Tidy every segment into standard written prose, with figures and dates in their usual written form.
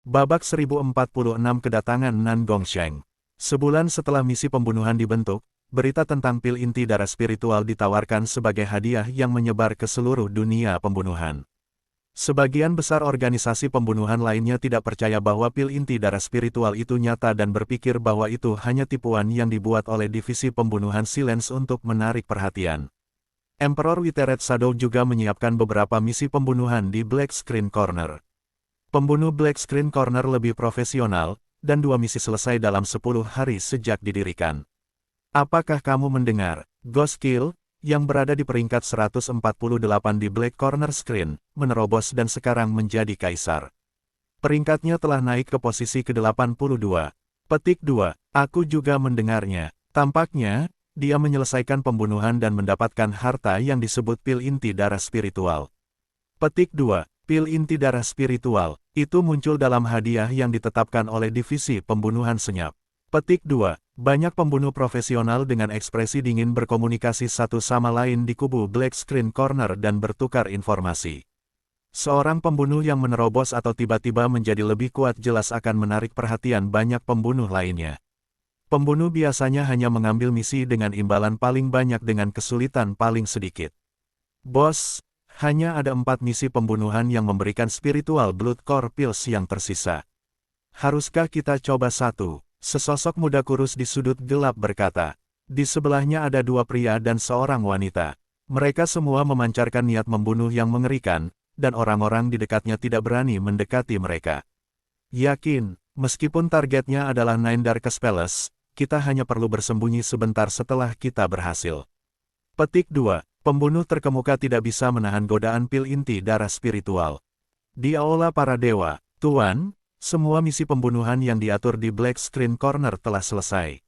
Babak 1046 kedatangan Nan Gongsheng. Sebulan setelah misi pembunuhan dibentuk, berita tentang pil inti darah spiritual ditawarkan sebagai hadiah yang menyebar ke seluruh dunia pembunuhan. Sebagian besar organisasi pembunuhan lainnya tidak percaya bahwa pil inti darah spiritual itu nyata dan berpikir bahwa itu hanya tipuan yang dibuat oleh divisi pembunuhan Silence untuk menarik perhatian. Emperor Withered Shadow juga menyiapkan beberapa misi pembunuhan di Black Screen Corner. Pembunuh Black Screen Corner lebih profesional, dan 2 misi selesai dalam 10 hari sejak didirikan. Apakah kamu mendengar? Ghost Kill, yang berada di peringkat 148 di Black Corner Screen, menerobos dan sekarang menjadi kaisar. Peringkatnya telah naik ke posisi ke-82. Petik 2. Aku juga mendengarnya. Tampaknya, dia menyelesaikan pembunuhan dan mendapatkan harta yang disebut pil inti darah spiritual. Petik 2. Pil inti darah spiritual, itu muncul dalam hadiah yang ditetapkan oleh divisi pembunuhan senyap. Petik 2. Banyak pembunuh profesional dengan ekspresi dingin berkomunikasi satu sama lain di kubu Black Screen Corner dan bertukar informasi. Seorang pembunuh yang menerobos atau tiba-tiba menjadi lebih kuat jelas akan menarik perhatian banyak pembunuh lainnya. Pembunuh biasanya hanya mengambil misi dengan imbalan paling banyak dengan kesulitan paling sedikit. Bos, hanya ada 4 misi pembunuhan yang memberikan spiritual blood core pills yang tersisa. Haruskah kita coba satu? Sesosok muda kurus di sudut gelap berkata. Di sebelahnya ada 2 pria dan seorang wanita. Mereka semua memancarkan niat membunuh yang mengerikan, dan orang-orang di dekatnya tidak berani mendekati mereka. Yakin, meskipun targetnya adalah Nine Darkest Palace, kita hanya perlu bersembunyi sebentar setelah kita berhasil. Petik 2. Pembunuh terkemuka tidak bisa menahan godaan pil inti darah spiritual. Di Aula Para Dewa, Tuan, semua misi pembunuhan yang diatur di Black Screen Corner telah selesai.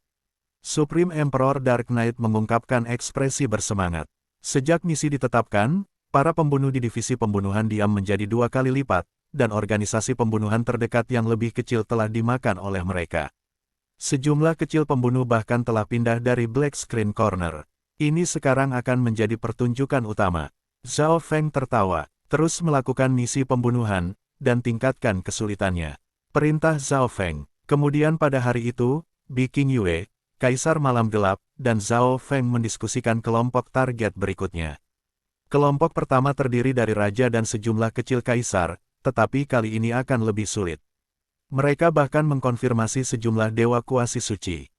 Supreme Emperor Dark Knight mengungkapkan ekspresi bersemangat. Sejak misi ditetapkan, para pembunuh di divisi pembunuhan diam menjadi 2 kali lipat, dan organisasi pembunuhan terdekat yang lebih kecil telah dimakan oleh mereka. Sejumlah kecil pembunuh bahkan telah pindah dari Black Screen Corner. Ini sekarang akan menjadi pertunjukan utama. Zhao Feng tertawa, terus melakukan misi pembunuhan, dan tingkatkan kesulitannya. Perintah Zhao Feng. Kemudian pada hari itu, Bi King Yue, Kaisar Malam Gelap, dan Zhao Feng mendiskusikan kelompok target berikutnya. Kelompok pertama terdiri dari raja dan sejumlah kecil kaisar, tetapi kali ini akan lebih sulit. Mereka bahkan mengkonfirmasi sejumlah dewa kuasi suci.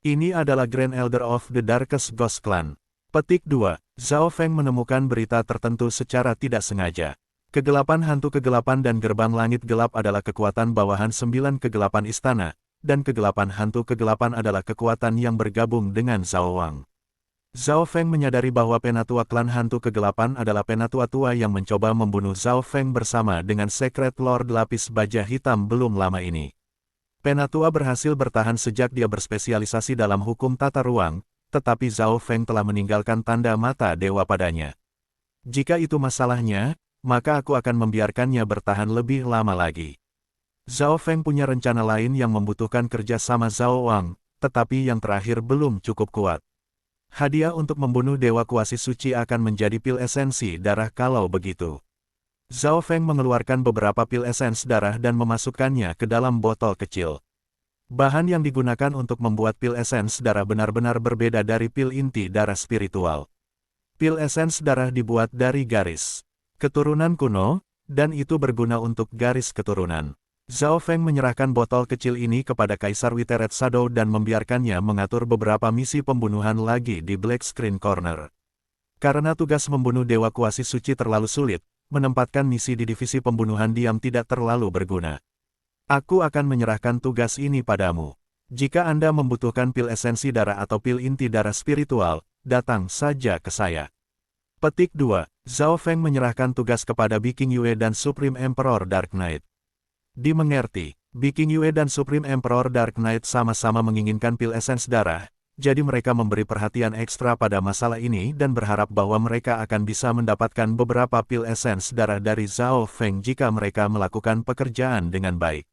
Ini adalah Grand Elder of the Darkest Ghost Clan. Petik 2. Zhao Feng menemukan berita tertentu secara tidak sengaja. Kegelapan hantu kegelapan dan gerbang langit gelap adalah kekuatan bawahan 9 kegelapan istana, dan kegelapan hantu kegelapan adalah kekuatan yang bergabung dengan Zhao Wang. Zhao Feng menyadari bahwa penatua klan hantu kegelapan adalah penatua tua yang mencoba membunuh Zhao Feng bersama dengan Secret Lord Lapis Baja Hitam belum lama ini. Penatua berhasil bertahan sejak dia berspesialisasi dalam hukum tata ruang, tetapi Zhao Feng telah meninggalkan tanda mata dewa padanya. Jika itu masalahnya, maka aku akan membiarkannya bertahan lebih lama lagi. Zhao Feng punya rencana lain yang membutuhkan kerja sama Zhao Wang, tetapi yang terakhir belum cukup kuat. Hadiah untuk membunuh dewa kuasi suci akan menjadi pil esensi darah kalau begitu. Zhao Feng mengeluarkan beberapa pil esens darah dan memasukkannya ke dalam botol kecil. Bahan yang digunakan untuk membuat pil esens darah benar-benar berbeda dari pil inti darah spiritual. Pil esens darah dibuat dari garis keturunan kuno, dan itu berguna untuk garis keturunan. Zhao Feng menyerahkan botol kecil ini kepada Kaisar Withered Shadow dan membiarkannya mengatur beberapa misi pembunuhan lagi di Black Screen Corner. Karena tugas membunuh dewa kuasi suci terlalu sulit, menempatkan misi di divisi pembunuhan diam tidak terlalu berguna. Aku akan menyerahkan tugas ini padamu. Jika Anda membutuhkan pil esensi darah atau pil inti darah spiritual, datang saja ke saya. Petik 2. Zhao Feng menyerahkan tugas kepada Bi King Yue dan Supreme Emperor Dark Knight. Dimengerti, Bi King Yue dan Supreme Emperor Dark Knight sama-sama menginginkan pil esens darah, jadi mereka memberi perhatian ekstra pada masalah ini dan berharap bahwa mereka akan bisa mendapatkan beberapa pil esens darah dari Zhao Feng jika mereka melakukan pekerjaan dengan baik.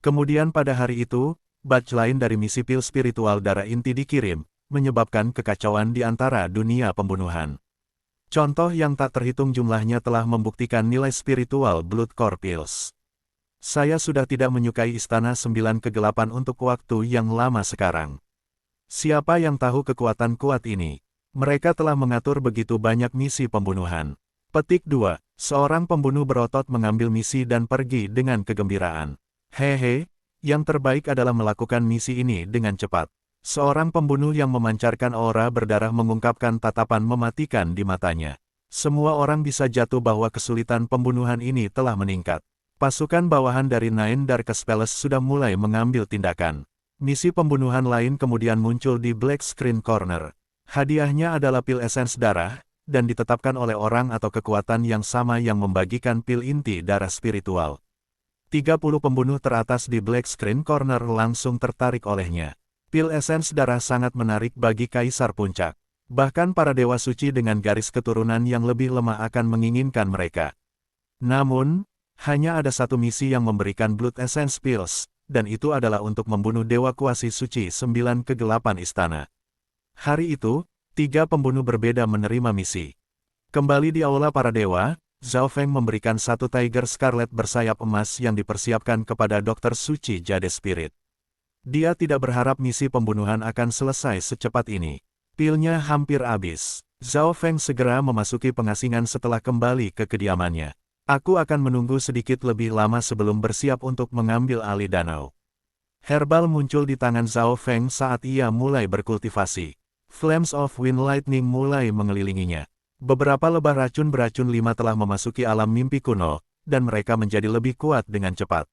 Kemudian pada hari itu, batch lain dari misi pil spiritual darah inti dikirim, menyebabkan kekacauan di antara dunia pembunuhan. Contoh yang tak terhitung jumlahnya telah membuktikan nilai spiritual blood core pills. Saya sudah tidak menyukai Istana Sembilan Kegelapan untuk waktu yang lama sekarang. Siapa yang tahu kekuatan kuat ini? Mereka telah mengatur begitu banyak misi pembunuhan. Petik 2. Seorang pembunuh berotot mengambil misi dan pergi dengan kegembiraan. Hehe, yang terbaik adalah melakukan misi ini dengan cepat. Seorang pembunuh yang memancarkan aura berdarah mengungkapkan tatapan mematikan di matanya. Semua orang bisa jatuh bahwa kesulitan pembunuhan ini telah meningkat. Pasukan bawahan dari Nine Darkest Palace sudah mulai mengambil tindakan. Misi pembunuhan lain kemudian muncul di Black Screen Corner. Hadiahnya adalah pil esens darah, dan ditetapkan oleh orang atau kekuatan yang sama yang membagikan pil inti darah spiritual. 30 pembunuh teratas di Black Screen Corner langsung tertarik olehnya. Pil esens darah sangat menarik bagi Kaisar Puncak. Bahkan para dewa suci dengan garis keturunan yang lebih lemah akan menginginkan mereka. Namun, hanya ada satu misi yang memberikan Blood Essence Pills, dan itu adalah untuk membunuh Dewa Kuasi Suci 9 Kegelapan Istana. Hari itu, 3 pembunuh berbeda menerima misi. Kembali di Aula Para Dewa, Zhao Feng memberikan satu Tiger Scarlet bersayap emas yang dipersiapkan kepada Dokter Suci Jade Spirit. Dia tidak berharap misi pembunuhan akan selesai secepat ini. Pilnya hampir habis. Zhao Feng segera memasuki pengasingan setelah kembali ke kediamannya. Aku akan menunggu sedikit lebih lama sebelum bersiap untuk mengambil alih danau. Herbal muncul di tangan Zhao Feng saat ia mulai berkultivasi. Flames of Wind Lightning mulai mengelilinginya. Beberapa lebah racun beracun 5 telah memasuki alam mimpi kuno, dan mereka menjadi lebih kuat dengan cepat.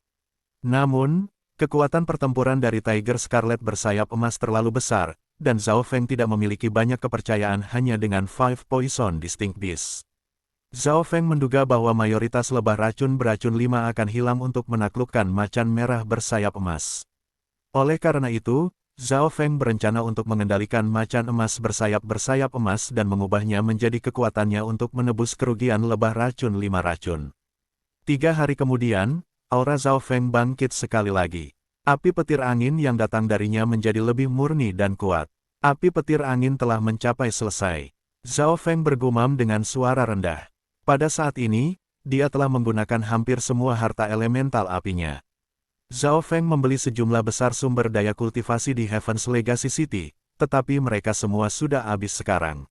Namun, kekuatan pertempuran dari Tiger Scarlet bersayap emas terlalu besar, dan Zhao Feng tidak memiliki banyak kepercayaan hanya dengan 5 Poison Distinct Beasts. Zhao Feng menduga bahwa mayoritas lebah racun beracun 5 akan hilang untuk menaklukkan macan merah bersayap emas. Oleh karena itu, Zhao Feng berencana untuk mengendalikan macan emas bersayap emas dan mengubahnya menjadi kekuatannya untuk menebus kerugian lebah racun 5 racun. 3 hari kemudian, aura Zhao Feng bangkit sekali lagi. Api petir angin yang datang darinya menjadi lebih murni dan kuat. Api petir angin telah mencapai selesai. Zhao Feng bergumam dengan suara rendah. Pada saat ini, dia telah menggunakan hampir semua harta elemental apinya. Zhao Feng membeli sejumlah besar sumber daya kultivasi di Heaven's Legacy City, tetapi mereka semua sudah habis sekarang.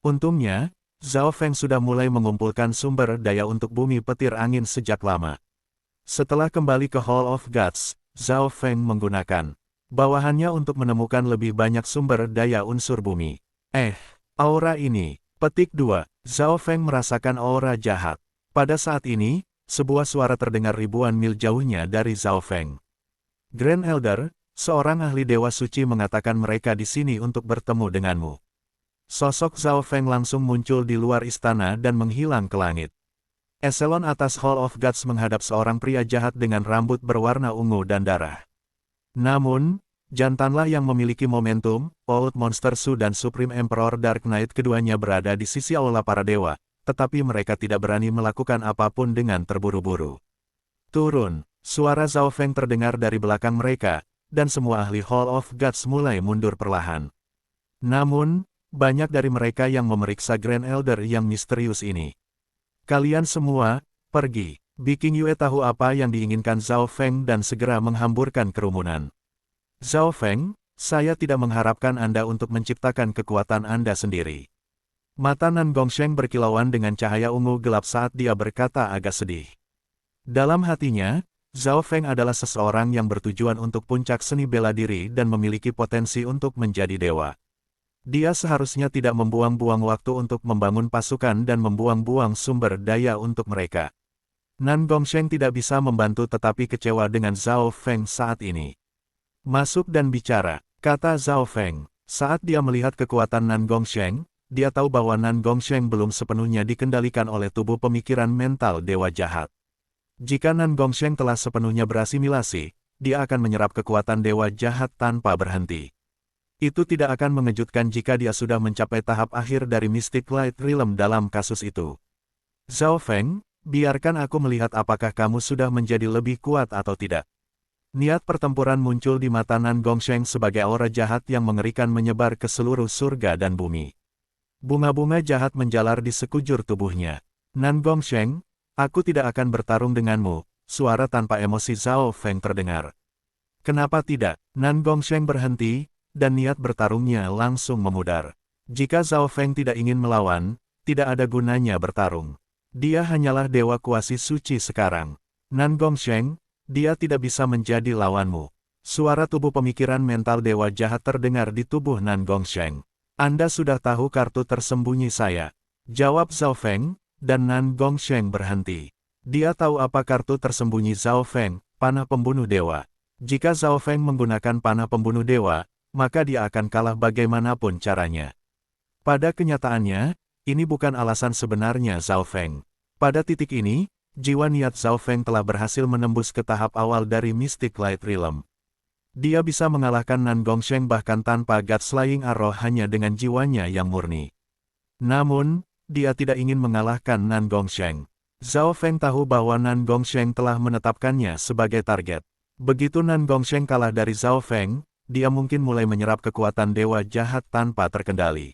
Untungnya, Zhao Feng sudah mulai mengumpulkan sumber daya untuk bumi petir angin sejak lama. Setelah kembali ke Hall of Gods, Zhao Feng menggunakan bawahannya untuk menemukan lebih banyak sumber daya unsur bumi. Aura ini. Petik 2. Zhao Feng merasakan aura jahat. Pada saat ini, sebuah suara terdengar ribuan mil jauhnya dari Zhao Feng. Grand Elder, seorang ahli dewa suci mengatakan mereka di sini untuk bertemu denganmu. Sosok Zhao Feng langsung muncul di luar istana dan menghilang ke langit. Eselon atas Hall of Gods menghadap seorang pria jahat dengan rambut berwarna ungu dan darah. Namun, jantanlah yang memiliki momentum. Old Monster Su dan Supreme Emperor Dark Knight keduanya berada di sisi aula para dewa, tetapi mereka tidak berani melakukan apapun dengan terburu-buru. Turun, suara Zhao Feng terdengar dari belakang mereka, dan semua ahli Hall of Gods mulai mundur perlahan. Namun, banyak dari mereka yang memeriksa Grand Elder yang misterius ini. Kalian semua, pergi. Biking Yue tahu apa yang diinginkan Zhao Feng dan segera menghamburkan kerumunan. Zhao Feng, saya tidak mengharapkan Anda untuk menciptakan kekuatan Anda sendiri. Mata Nan Gongsheng berkilauan dengan cahaya ungu gelap saat dia berkata agak sedih. Dalam hatinya, Zhao Feng adalah seseorang yang bertujuan untuk puncak seni bela diri dan memiliki potensi untuk menjadi dewa. Dia seharusnya tidak membuang-buang waktu untuk membangun pasukan dan membuang-buang sumber daya untuk mereka. Nan Gongsheng tidak bisa membantu tetapi kecewa dengan Zhao Feng saat ini. Masuk dan bicara, kata Zhao Feng. Saat dia melihat kekuatan Nan Gongsheng, dia tahu bahwa Nan Gongsheng belum sepenuhnya dikendalikan oleh tubuh pemikiran mental dewa jahat. Jika Nan Gongsheng telah sepenuhnya berasimilasi, dia akan menyerap kekuatan dewa jahat tanpa berhenti. Itu tidak akan mengejutkan jika dia sudah mencapai tahap akhir dari Mystic Light Realm dalam kasus itu. Zhao Feng, biarkan aku melihat apakah kamu sudah menjadi lebih kuat atau tidak. Niat pertempuran muncul di mata Nan Gongsheng sebagai aura jahat yang mengerikan menyebar ke seluruh surga dan bumi. Bunga-bunga jahat menjalar di sekujur tubuhnya. Nan Gongsheng, aku tidak akan bertarung denganmu, suara tanpa emosi Zhao Feng terdengar. Kenapa tidak? Nan Gongsheng berhenti, dan niat bertarungnya langsung memudar. Jika Zhao Feng tidak ingin melawan, tidak ada gunanya bertarung. Dia hanyalah dewa kuasi suci sekarang. Nan Gongsheng, dia tidak bisa menjadi lawanmu. Suara tubuh pemikiran mental dewa jahat terdengar di tubuh Nan Gongsheng. Anda sudah tahu kartu tersembunyi saya. Jawab Zhao Feng, dan Nan Gongsheng berhenti. Dia tahu apa kartu tersembunyi Zhao Feng, panah pembunuh dewa. Jika Zhao Feng menggunakan panah pembunuh dewa, maka dia akan kalah bagaimanapun caranya. Pada kenyataannya, ini bukan alasan sebenarnya Zhao Feng. Pada titik ini, jiwa niat Zhao Feng telah berhasil menembus ke tahap awal dari Mystic Light Realm. Dia bisa mengalahkan Nan Gongsheng bahkan tanpa God's Flying Arrow hanya dengan jiwanya yang murni. Namun, dia tidak ingin mengalahkan Nan Gongsheng. Zhao Feng tahu bahwa Nan Gongsheng telah menetapkannya sebagai target. Begitu Nan Gongsheng kalah dari Zhao Feng, dia mungkin mulai menyerap kekuatan dewa jahat tanpa terkendali.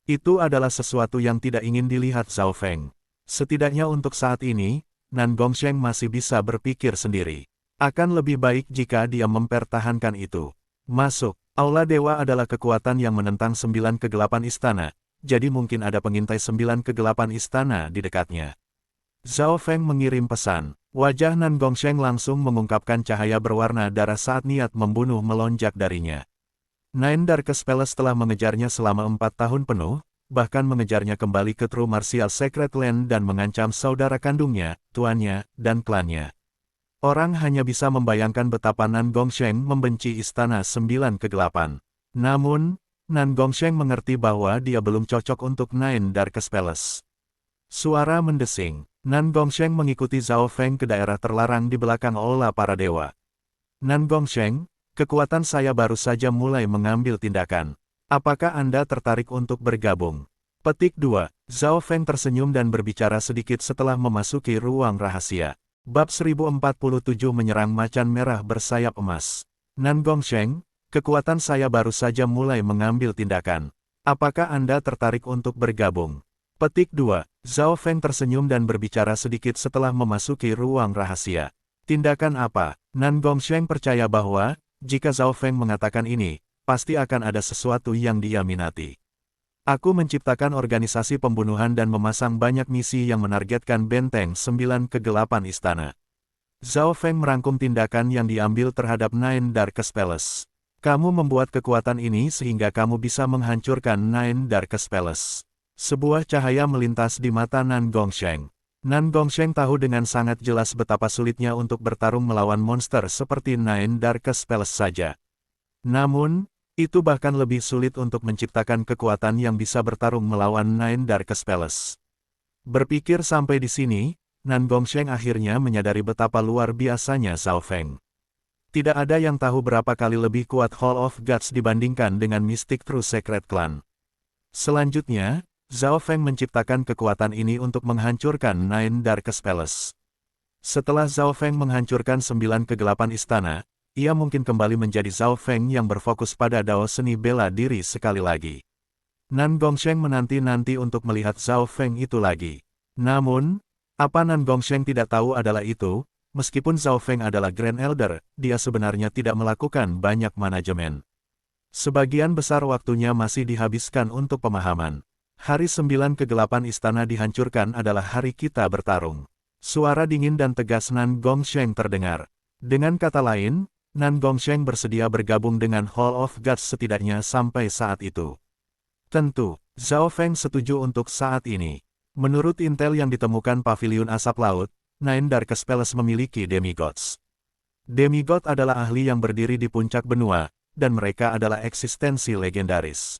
Itu adalah sesuatu yang tidak ingin dilihat Zhao Feng. Setidaknya untuk saat ini, Nan Gongsheng masih bisa berpikir sendiri. Akan lebih baik jika dia mempertahankan itu. Masuk, Aula Dewa adalah kekuatan yang menentang 9 kegelapan istana, jadi mungkin ada pengintai 9 kegelapan istana di dekatnya. Zhao Feng mengirim pesan. Wajah Nan Gongsheng langsung mengungkapkan cahaya berwarna darah saat niat membunuh melonjak darinya. Nine Darkest Palace telah mengejarnya selama 4 tahun penuh, bahkan mengejarnya kembali ke True Martial Sacred Land dan mengancam saudara kandungnya, tuannya, dan klannya. Orang hanya bisa membayangkan betapa Nan Gongsheng membenci istana 9 kegelapan. Namun, Nan Gongsheng mengerti bahwa dia belum cocok untuk Nine Darkest Palace. Suara mendesing. Nan Gongsheng mengikuti Zhao Feng ke daerah terlarang di belakang aula para dewa. Nan Gongsheng, kekuatan saya baru saja mulai mengambil tindakan. Apakah Anda tertarik untuk bergabung? Petik 2. Zhao Feng tersenyum dan berbicara sedikit setelah memasuki ruang rahasia. Bab 1047 menyerang macan merah bersayap emas. Nan Gongsheng, kekuatan saya baru saja mulai mengambil tindakan. Apakah Anda tertarik untuk bergabung? Petik 2. Zhao Feng tersenyum dan berbicara sedikit setelah memasuki ruang rahasia. Tindakan apa? Nan Gongsheng percaya bahwa, jika Zhao Feng mengatakan ini, pasti akan ada sesuatu yang dia minati. Aku menciptakan organisasi pembunuhan dan memasang banyak misi yang menargetkan benteng 9 kegelapan istana. Zhao Feng merangkum tindakan yang diambil terhadap Nine Darkest Palace. Kamu membuat kekuatan ini sehingga kamu bisa menghancurkan Nine Darkest Palace. Sebuah cahaya melintas di mata Nan Gongsheng. Nan Gongsheng tahu dengan sangat jelas betapa sulitnya untuk bertarung melawan monster seperti Nine Darkest Palace saja. Namun, itu bahkan lebih sulit untuk menciptakan kekuatan yang bisa bertarung melawan Nine Darkest Palace. Berpikir sampai di sini, Nan Gongsheng akhirnya menyadari betapa luar biasanya Zhao Feng. Tidak ada yang tahu berapa kali lebih kuat Hall of Gods dibandingkan dengan Mystic True Sacred Clan. Selanjutnya, Zhao Feng menciptakan kekuatan ini untuk menghancurkan Nine Darkest Palace. Setelah Zhao Feng menghancurkan 9 kegelapan istana, ia mungkin kembali menjadi Zhao Feng yang berfokus pada dao seni bela diri sekali lagi. Nan Gongsheng menanti-nanti untuk melihat Zhao Feng itu lagi. Namun, apa Nan Gongsheng tidak tahu adalah itu, meskipun Zhao Feng adalah Grand Elder, dia sebenarnya tidak melakukan banyak manajemen. Sebagian besar waktunya masih dihabiskan untuk pemahaman. Hari 9 kegelapan istana dihancurkan adalah hari kita bertarung. Suara dingin dan tegas Nan Gongsheng terdengar. Dengan kata lain, Nan Gongsheng bersedia bergabung dengan Hall of Gods setidaknya sampai saat itu. Tentu, Zhao Feng setuju untuk saat ini. Menurut intel yang ditemukan Paviliun Asap Laut, Nine Darkest Palace memiliki demigods. Demigod adalah ahli yang berdiri di puncak benua, dan mereka adalah eksistensi legendaris.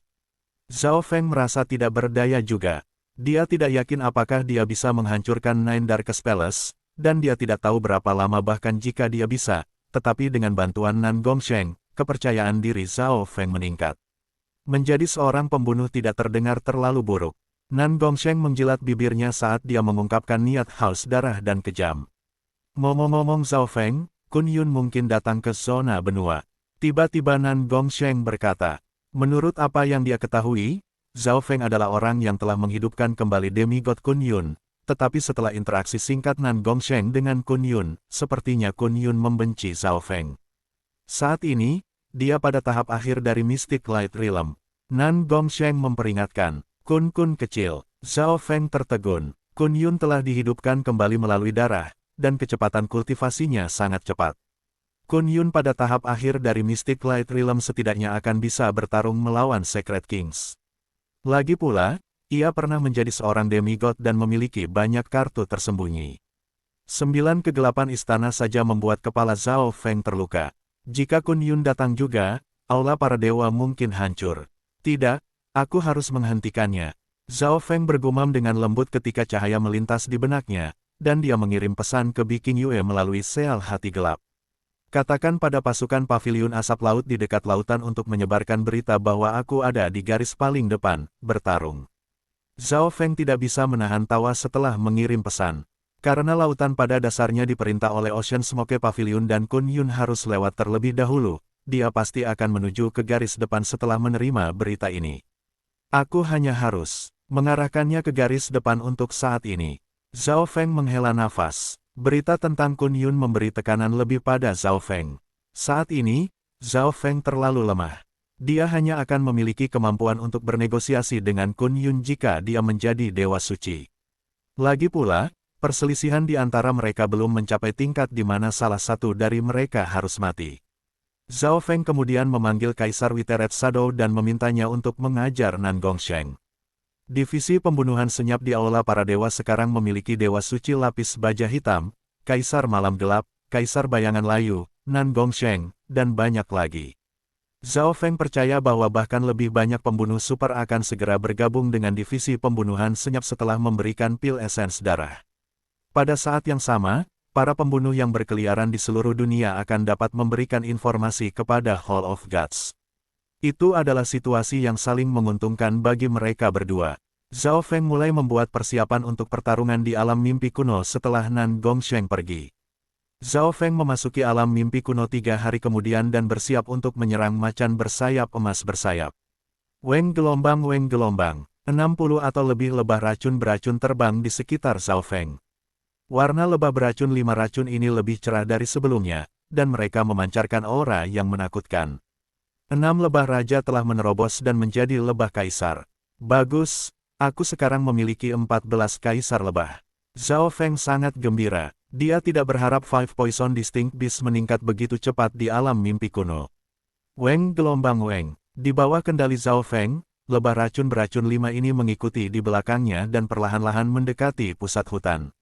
Zhao Feng merasa tidak berdaya juga. Dia tidak yakin apakah dia bisa menghancurkan Nine Darkest Palace, dan dia tidak tahu berapa lama bahkan jika dia bisa. Tetapi dengan bantuan Nan Gongsheng, kepercayaan diri Zhao Feng meningkat. Menjadi seorang pembunuh tidak terdengar terlalu buruk. Nan Gongsheng menjilat bibirnya saat dia mengungkapkan niat haus darah dan kejam. Ngomong-ngomong Zhao Feng, Kun Yun mungkin datang ke zona benua. Tiba-tiba Nan Gongsheng berkata, menurut apa yang dia ketahui, Zhao Feng adalah orang yang telah menghidupkan kembali demigod Kun Yun, tetapi setelah interaksi singkat Nan Gongsheng dengan Kun Yun, sepertinya Kun Yun membenci Zhao Feng. Saat ini, dia pada tahap akhir dari Mystic Light Realm. Nan Gongsheng memperingatkan, Kun kecil. Zhao Feng tertegun. Kun Yun telah dihidupkan kembali melalui darah, dan kecepatan kultivasinya sangat cepat. Kun Yun pada tahap akhir dari Mystic Light Realm setidaknya akan bisa bertarung melawan Secret Kings. Lagi pula, ia pernah menjadi seorang demigod dan memiliki banyak kartu tersembunyi. 9 kegelapan istana saja membuat kepala Zhao Feng terluka. Jika Kun Yun datang juga, aula para dewa mungkin hancur. Tidak, aku harus menghentikannya. Zhao Feng bergumam dengan lembut ketika cahaya melintas di benaknya, dan dia mengirim pesan ke Biking Yue melalui sel hati gelap. Katakan pada pasukan paviliun asap laut di dekat lautan untuk menyebarkan berita bahwa aku ada di garis paling depan, bertarung. Zhao Feng tidak bisa menahan tawa setelah mengirim pesan. Karena lautan pada dasarnya diperintah oleh Ocean Smoke Pavilion dan Kun Yun harus lewat terlebih dahulu, dia pasti akan menuju ke garis depan setelah menerima berita ini. Aku hanya harus mengarahkannya ke garis depan untuk saat ini. Zhao Feng menghela nafas. Berita tentang Kun Yun memberi tekanan lebih pada Zhao Feng. Saat ini, Zhao Feng terlalu lemah. Dia hanya akan memiliki kemampuan untuk bernegosiasi dengan Kun Yun jika dia menjadi Dewa Suci. Lagi pula, perselisihan di antara mereka belum mencapai tingkat di mana salah satu dari mereka harus mati. Zhao Feng kemudian memanggil Kaisar Withered Shadow dan memintanya untuk mengajar Nan Gongsheng. Divisi pembunuhan senyap di Aula Para Dewa sekarang memiliki Dewa Suci Lapis Baja Hitam, Kaisar Malam Gelap, Kaisar Bayangan Layu, Nan Gongsheng, dan banyak lagi. Zhao Feng percaya bahwa bahkan lebih banyak pembunuh super akan segera bergabung dengan divisi pembunuhan senyap setelah memberikan pil esens darah. Pada saat yang sama, para pembunuh yang berkeliaran di seluruh dunia akan dapat memberikan informasi kepada Hall of Gods. Itu adalah situasi yang saling menguntungkan bagi mereka berdua. Zhao Feng mulai membuat persiapan untuk pertarungan di alam mimpi kuno setelah Nan Gongsheng pergi. Zhao Feng memasuki alam mimpi kuno 3 hari kemudian dan bersiap untuk menyerang macan bersayap emas bersayap. Weng gelombang, 60 atau lebih lebah racun beracun terbang di sekitar Zhao Feng. Warna lebah beracun 5 racun ini lebih cerah dari sebelumnya, dan mereka memancarkan aura yang menakutkan. 6 lebah raja telah menerobos dan menjadi lebah kaisar. Bagus, aku sekarang memiliki 14 kaisar lebah. Zhao Feng sangat gembira. Dia tidak berharap Five Poison Distinct Beast meningkat begitu cepat di alam mimpi kuno. Weng gelombang Weng. Di bawah kendali Zhao Feng, lebah racun beracun 5 ini mengikuti di belakangnya dan perlahan-lahan mendekati pusat hutan.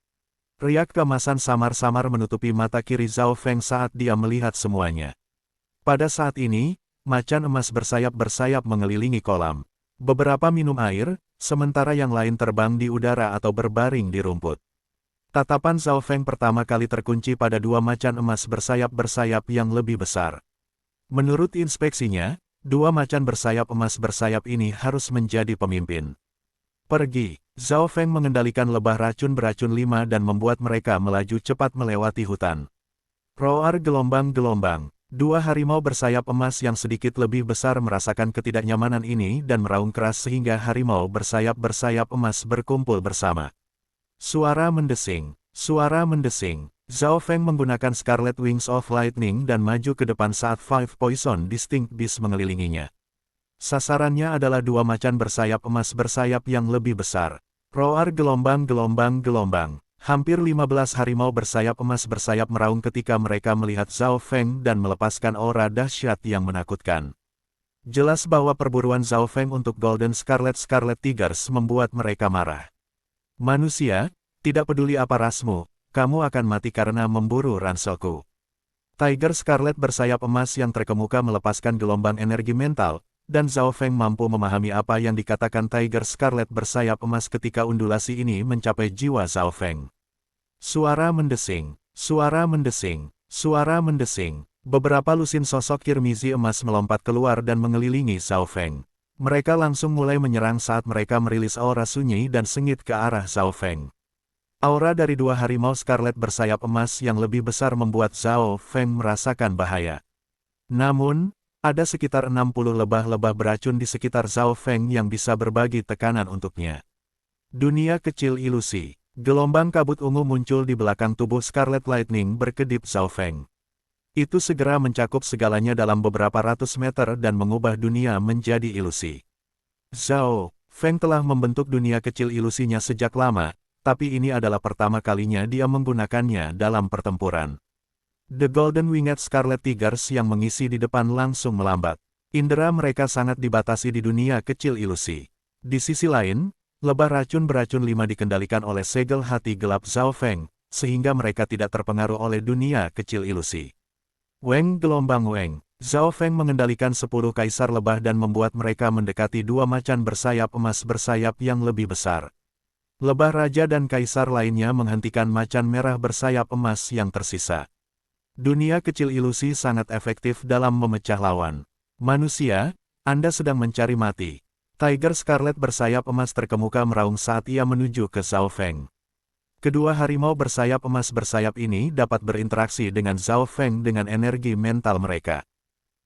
Riak keemasan samar-samar menutupi mata kiri Zhao Feng saat dia melihat semuanya. Pada saat ini, macan emas bersayap-bersayap mengelilingi kolam. Beberapa minum air, sementara yang lain terbang di udara atau berbaring di rumput. Tatapan Zhao Feng pertama kali terkunci pada 2 macan emas bersayap-bersayap yang lebih besar. Menurut inspeksinya, 2 macan bersayap emas bersayap ini harus menjadi pemimpin. Pergi, Zhao Feng mengendalikan lebah racun beracun 5 dan membuat mereka melaju cepat melewati hutan. Roar gelombang-gelombang. 2 harimau bersayap emas yang sedikit lebih besar merasakan ketidaknyamanan ini dan meraung keras sehingga harimau bersayap-bersayap emas berkumpul bersama. Suara mendesing. Zhao Feng menggunakan Scarlet Wings of Lightning dan maju ke depan saat Five Poison Distinct Beast mengelilinginya. Sasarannya adalah 2 macan bersayap emas bersayap yang lebih besar. Roar gelombang-gelombang. Hampir 15 harimau bersayap emas bersayap meraung ketika mereka melihat Zhao Feng dan melepaskan aura dahsyat yang menakutkan. Jelas bahwa perburuan Zhao Feng untuk Golden Scarlet Tigers membuat mereka marah. Manusia, tidak peduli apa rasmu, kamu akan mati karena memburu ranselku. Tiger Scarlet bersayap emas yang terkemuka melepaskan gelombang energi mental, dan Zhao Feng mampu memahami apa yang dikatakan Tiger Scarlet bersayap emas ketika undulasi ini mencapai jiwa Zhao Feng. Suara mendesing. Beberapa lusin sosok kirmizi emas melompat keluar dan mengelilingi Zhao Feng. Mereka langsung mulai menyerang saat mereka merilis aura sunyi dan sengit ke arah Zhao Feng. Aura dari 2 harimau Scarlet bersayap emas yang lebih besar membuat Zhao Feng merasakan bahaya. Namun, ada sekitar 60 lebah-lebah beracun di sekitar Zhao Feng yang bisa berbagi tekanan untuknya. Dunia kecil ilusi. Gelombang kabut ungu muncul di belakang tubuh Scarlet Lightning berkedip Zhao Feng. Itu segera mencakup segalanya dalam beberapa ratus meter dan mengubah dunia menjadi ilusi. Zhao Feng telah membentuk dunia kecil ilusinya sejak lama, tapi ini adalah pertama kalinya dia menggunakannya dalam pertempuran. The Golden Winged Scarlet Tigers yang mengisi di depan langsung melambat. Indera mereka sangat dibatasi di dunia kecil ilusi. Di sisi lain, lebah racun beracun 5 dikendalikan oleh segel hati gelap Zhao Feng, sehingga mereka tidak terpengaruh oleh dunia kecil ilusi. Weng gelombang Weng, Zhao Feng mengendalikan 10 kaisar lebah dan membuat mereka mendekati 2 macan bersayap emas bersayap yang lebih besar. Lebah raja dan kaisar lainnya menghentikan macan merah bersayap emas yang tersisa. Dunia kecil ilusi sangat efektif dalam memecah lawan. Manusia, Anda sedang mencari mati. Tiger Scarlet bersayap emas terkemuka meraung saat ia menuju ke Zhao Feng. Kedua harimau bersayap emas bersayap ini dapat berinteraksi dengan Zhao Feng dengan energi mental mereka.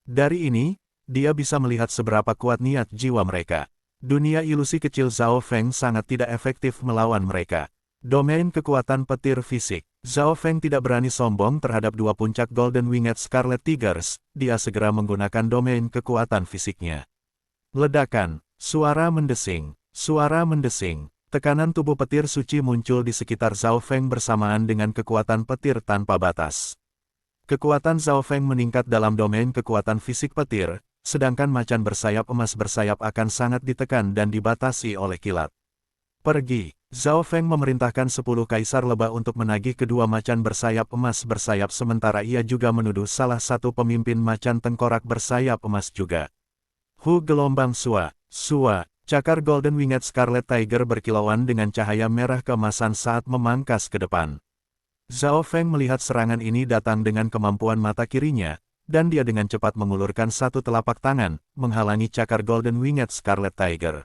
Dari ini, dia bisa melihat seberapa kuat niat jiwa mereka. Dunia ilusi kecil Zhao Feng sangat tidak efektif melawan mereka. Domain kekuatan petir fisik. Zhao Feng tidak berani sombong terhadap 2 puncak Golden Winged Scarlet Tigers, dia segera menggunakan domain kekuatan fisiknya. Ledakan, suara mendesing, tekanan tubuh petir suci muncul di sekitar Zhao Feng bersamaan dengan kekuatan petir tanpa batas. Kekuatan Zhao Feng meningkat dalam domain kekuatan fisik petir, sedangkan macan bersayap emas bersayap akan sangat ditekan dan dibatasi oleh kilat. Pergi. Zhao Feng memerintahkan 10 kaisar lebah untuk menagih kedua macan bersayap emas bersayap sementara ia juga menuduh salah satu pemimpin macan tengkorak bersayap emas juga. Hu gelombang Sua, cakar Golden Winged Scarlet Tiger berkilauan dengan cahaya merah keemasan saat memangkas ke depan. Zhao Feng melihat serangan ini datang dengan kemampuan mata kirinya, dan dia dengan cepat mengulurkan satu telapak tangan, menghalangi cakar Golden Winged Scarlet Tiger.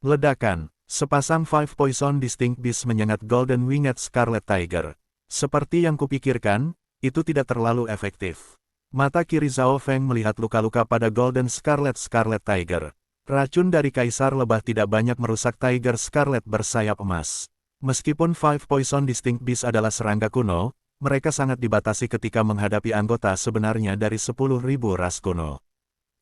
Ledakan. Sepasang Five Poison Distinct Beast menyengat Golden Winged Scarlet Tiger. Seperti yang kupikirkan, itu tidak terlalu efektif. Mata kiri Zhao Feng melihat luka-luka pada Golden Scarlet Tiger. Racun dari Kaisar Lebah tidak banyak merusak Tiger Scarlet bersayap emas. Meskipun Five Poison Distinct Beast adalah serangga kuno, mereka sangat dibatasi ketika menghadapi anggota sebenarnya dari 10.000 ras kuno.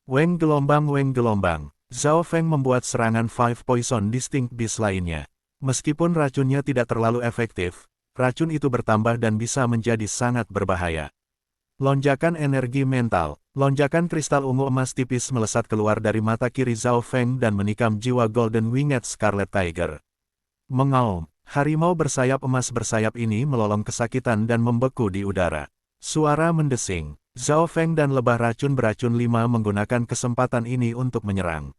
Weng gelombang. Zhao Feng membuat serangan Five Poison Distinct Beast lainnya. Meskipun racunnya tidak terlalu efektif, racun itu bertambah dan bisa menjadi sangat berbahaya. Lonjakan energi mental. Lonjakan kristal ungu emas tipis melesat keluar dari mata kiri Zhao Feng dan menikam jiwa Golden Winged Scarlet Tiger. Mengaum, harimau bersayap emas bersayap ini melolong kesakitan dan membeku di udara. Suara mendesing. Zhao Feng dan lebah racun beracun 5 menggunakan kesempatan ini untuk menyerang.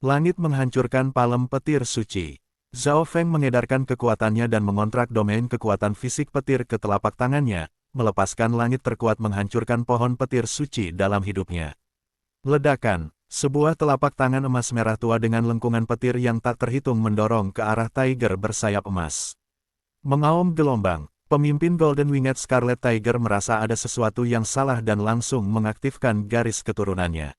Langit menghancurkan palem petir suci. Zhao Feng mengedarkan kekuatannya dan mengontrak domain kekuatan fisik petir ke telapak tangannya, melepaskan langit terkuat menghancurkan pohon petir suci dalam hidupnya. Ledakan, sebuah telapak tangan emas merah tua dengan lengkungan petir yang tak terhitung mendorong ke arah Tiger bersayap emas. Mengaum gelombang, pemimpin Golden Winged Scarlet Tiger merasa ada sesuatu yang salah dan langsung mengaktifkan garis keturunannya.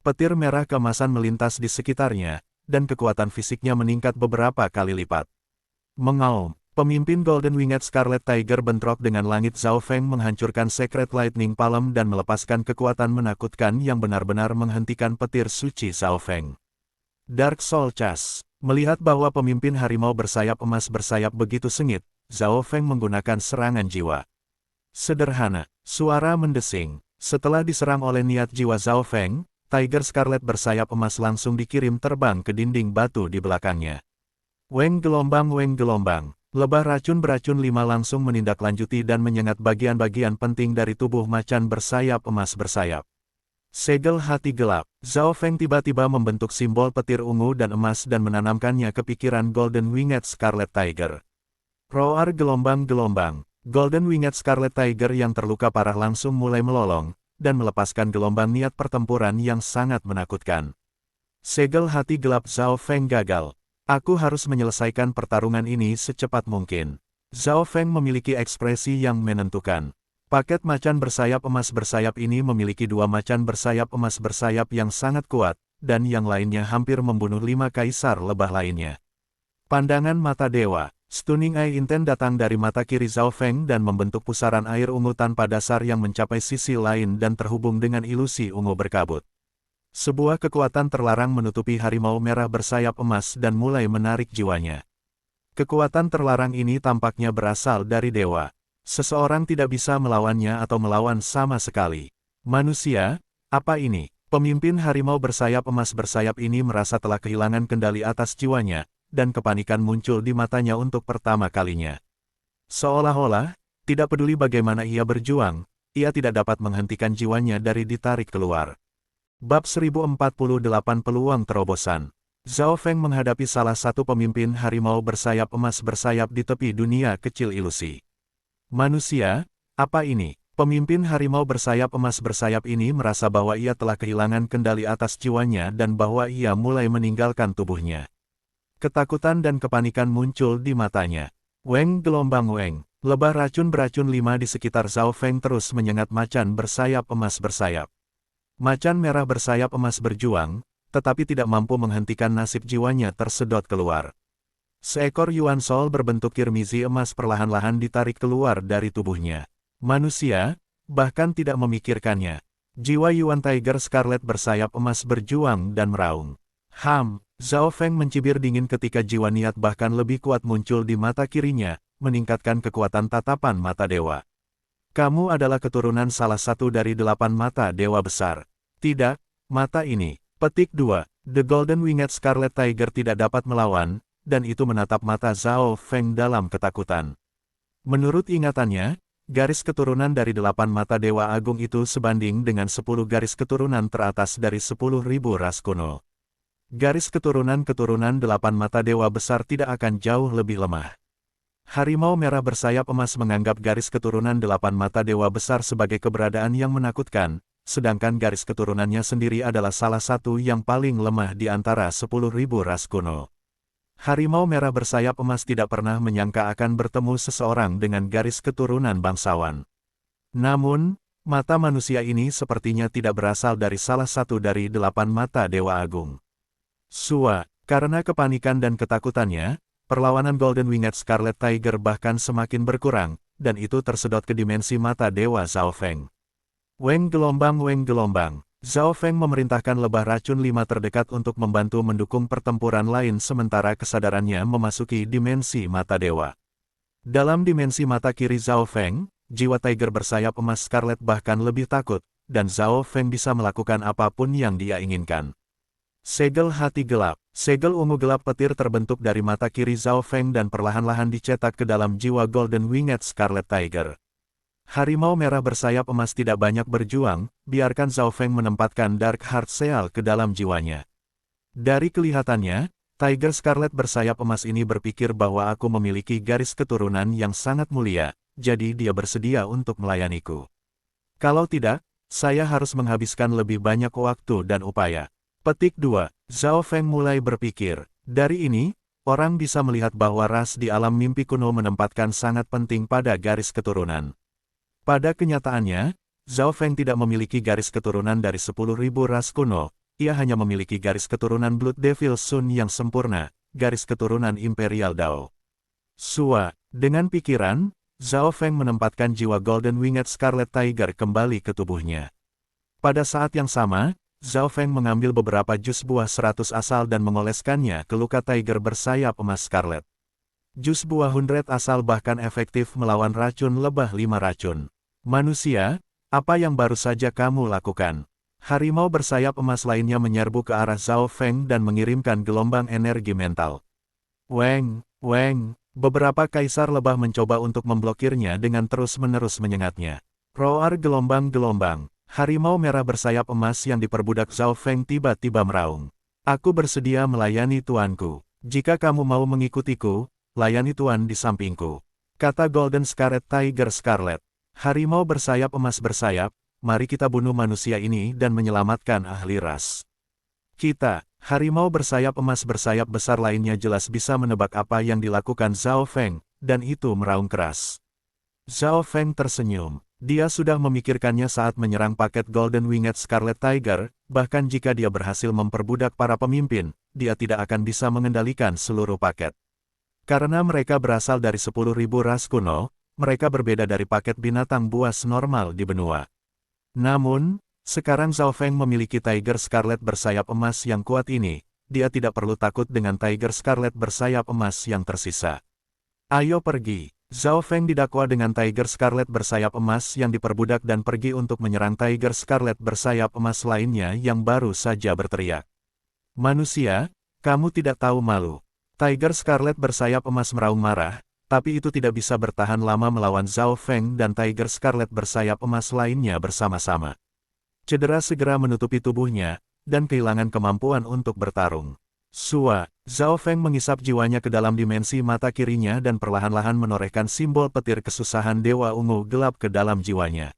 Petir merah keemasan melintas di sekitarnya, dan kekuatan fisiknya meningkat beberapa kali lipat. Mengaum, pemimpin Golden Winged Scarlet Tiger bentrok dengan langit. Zhao Feng menghancurkan Secret Lightning Palm dan melepaskan kekuatan menakutkan yang benar-benar menghentikan petir suci Zhao Feng. Dark Soul Chas, melihat bahwa pemimpin harimau bersayap emas bersayap begitu sengit, Zhao Feng menggunakan serangan jiwa. Sederhana, suara mendesing. Setelah diserang oleh niat jiwa Zhao Feng, Tiger Scarlet bersayap emas langsung dikirim terbang ke dinding batu di belakangnya. Weng gelombang, lebah racun beracun 5 langsung menindaklanjuti dan menyengat bagian-bagian penting dari tubuh macan bersayap emas bersayap. Segel hati gelap, Zhao Feng tiba-tiba membentuk simbol petir ungu dan emas dan menanamkannya ke pikiran Golden Winged Scarlet Tiger. Roar gelombang-gelombang, Golden Winged Scarlet Tiger yang terluka parah langsung mulai melolong, dan melepaskan gelombang niat pertempuran yang sangat menakutkan. Segel hati gelap Zhao Feng gagal. Aku harus menyelesaikan pertarungan ini secepat mungkin. Zhao Feng memiliki ekspresi yang menentukan. Paket macan bersayap emas bersayap ini memiliki 2 macan bersayap emas bersayap yang sangat kuat, dan yang lainnya hampir membunuh 5 kaisar lebah lainnya. Pandangan mata dewa. Stunning Eye Inten datang dari mata kiri Zhao Feng dan membentuk pusaran air ungu tanpa dasar yang mencapai sisi lain dan terhubung dengan ilusi ungu berkabut. Sebuah kekuatan terlarang menutupi harimau merah bersayap emas dan mulai menarik jiwanya. Kekuatan terlarang ini tampaknya berasal dari dewa. Seseorang tidak bisa melawannya atau melawan sama sekali. Manusia, apa ini? Pemimpin harimau bersayap emas bersayap ini merasa telah kehilangan kendali atas jiwanya, dan kepanikan muncul di matanya untuk pertama kalinya. Seolah-olah, tidak peduli bagaimana ia berjuang, ia tidak dapat menghentikan jiwanya dari ditarik keluar. Bab 1048 Peluang Terobosan. Zhao Feng menghadapi salah satu pemimpin harimau bersayap emas bersayap di tepi dunia kecil ilusi. Manusia, apa ini? Pemimpin harimau bersayap emas bersayap ini merasa bahwa ia telah kehilangan kendali atas jiwanya dan bahwa ia mulai meninggalkan tubuhnya. Ketakutan dan kepanikan muncul di matanya. Weng gelombang Weng. Lebah racun beracun 5 di sekitar Zhao Feng terus menyengat macan bersayap emas bersayap. Macan merah bersayap emas berjuang, tetapi tidak mampu menghentikan nasib jiwanya tersedot keluar. Seekor Yuan Sol berbentuk kirmizi emas perlahan-lahan ditarik keluar dari tubuhnya. Manusia, bahkan tidak memikirkannya. Jiwa Yuan Tiger Scarlet bersayap emas berjuang dan meraung. Zhao Feng mencibir dingin ketika jiwa niat bahkan lebih kuat muncul di mata kirinya, meningkatkan kekuatan tatapan mata dewa. Kamu adalah keturunan salah satu dari 8 mata dewa besar. Tidak, mata ini. Petik 2. The Golden Winged Scarlet Tiger tidak dapat melawan, dan itu menatap mata Zhao Feng dalam ketakutan. Menurut ingatannya, garis keturunan dari 8 mata Dewa Agung itu sebanding dengan 10 garis keturunan teratas dari 10.000 ras kuno. Garis keturunan-keturunan 8 mata Dewa Besar tidak akan jauh lebih lemah. Harimau merah bersayap emas menganggap garis keturunan 8 mata Dewa Besar sebagai keberadaan yang menakutkan, sedangkan garis keturunannya sendiri adalah salah satu yang paling lemah di antara 10.000 ras kuno. Harimau merah bersayap emas tidak pernah menyangka akan bertemu seseorang dengan garis keturunan bangsawan. Namun, mata manusia ini sepertinya tidak berasal dari salah satu dari 8 mata Dewa Agung. Karena kepanikan dan ketakutannya, perlawanan Golden Winged Scarlet Tiger bahkan semakin berkurang, dan itu tersedot ke dimensi mata Dewa Zhao Feng. Weng gelombang Weng gelombang. Zhao Feng memerintahkan lebah racun 5 terdekat untuk membantu mendukung pertempuran lain sementara kesadarannya memasuki dimensi mata dewa. Dalam dimensi mata kiri Zhao Feng, jiwa tiger bersayap emas Scarlet bahkan lebih takut, dan Zhao Feng bisa melakukan apapun yang dia inginkan. Segel hati gelap. Segel ungu gelap petir terbentuk dari mata kiri Zhao Feng dan perlahan-lahan dicetak ke dalam jiwa Golden Winged Scarlet Tiger. Harimau merah bersayap emas tidak banyak berjuang, biarkan Zhao Feng menempatkan Dark Heart Seal ke dalam jiwanya. Dari kelihatannya, Tiger Scarlet bersayap emas ini berpikir bahwa aku memiliki garis keturunan yang sangat mulia, jadi dia bersedia untuk melayaniku. Kalau tidak, saya harus menghabiskan lebih banyak waktu dan upaya. Petik 2. Zhao Feng mulai berpikir. Dari ini, orang bisa melihat bahwa ras di alam mimpi kuno menempatkan sangat penting pada garis keturunan. Pada kenyataannya, Zhao Feng tidak memiliki garis keturunan dari 10.000 ras kuno, ia hanya memiliki garis keturunan Blood Devil Sun yang sempurna, garis keturunan Imperial Dao. Dengan pikiran, Zhao Feng menempatkan jiwa Golden Winged Scarlet Tiger kembali ke tubuhnya. Pada saat yang sama, Zhao Feng mengambil beberapa jus buah 100 asal dan mengoleskannya ke luka Tiger bersayap emas Scarlet. Jus buah 100 asal bahkan efektif melawan racun lebah 5 racun. Manusia, apa yang baru saja kamu lakukan? Harimau bersayap emas lainnya menyerbu ke arah Zhao Feng dan mengirimkan gelombang energi mental. Weng. Beberapa kaisar lebah mencoba untuk memblokirnya dengan terus-menerus menyengatnya. Roar gelombang-gelombang. Harimau merah bersayap emas yang diperbudak Zhao Feng tiba-tiba meraung. Aku bersedia melayani tuanku. Jika kamu mau mengikutiku, layani tuan di sampingku. Kata Golden Scarlet Tiger Scarlet. Harimau bersayap emas bersayap, mari kita bunuh manusia ini dan menyelamatkan ahli ras. Kita, harimau bersayap emas bersayap besar lainnya jelas bisa menebak apa yang dilakukan Zhao Feng, dan itu meraung keras. Zhao Feng tersenyum. Dia sudah memikirkannya saat menyerang paket Golden Winged Scarlet Tiger, bahkan jika dia berhasil memperbudak para pemimpin, dia tidak akan bisa mengendalikan seluruh paket. Karena mereka berasal dari 10.000 ras kuno, mereka berbeda dari paket binatang buas normal di benua. Namun, sekarang Zhao Feng memiliki Tiger Scarlet bersayap emas yang kuat ini, dia tidak perlu takut dengan Tiger Scarlet bersayap emas yang tersisa. Ayo pergi. Zhao Feng didakwa dengan Tiger Scarlet bersayap emas yang diperbudak dan pergi untuk menyerang Tiger Scarlet bersayap emas lainnya yang baru saja berteriak. Manusia, kamu tidak tahu malu. Tiger Scarlet bersayap emas meraung marah, tapi itu tidak bisa bertahan lama melawan Zhao Feng dan Tiger Scarlet bersayap emas lainnya bersama-sama. Cedera segera menutupi tubuhnya, dan kehilangan kemampuan untuk bertarung. Sua, Zhao Feng mengisap jiwanya ke dalam dimensi mata kirinya dan perlahan-lahan menorehkan simbol petir kesusahan Dewa Ungu gelap ke dalam jiwanya.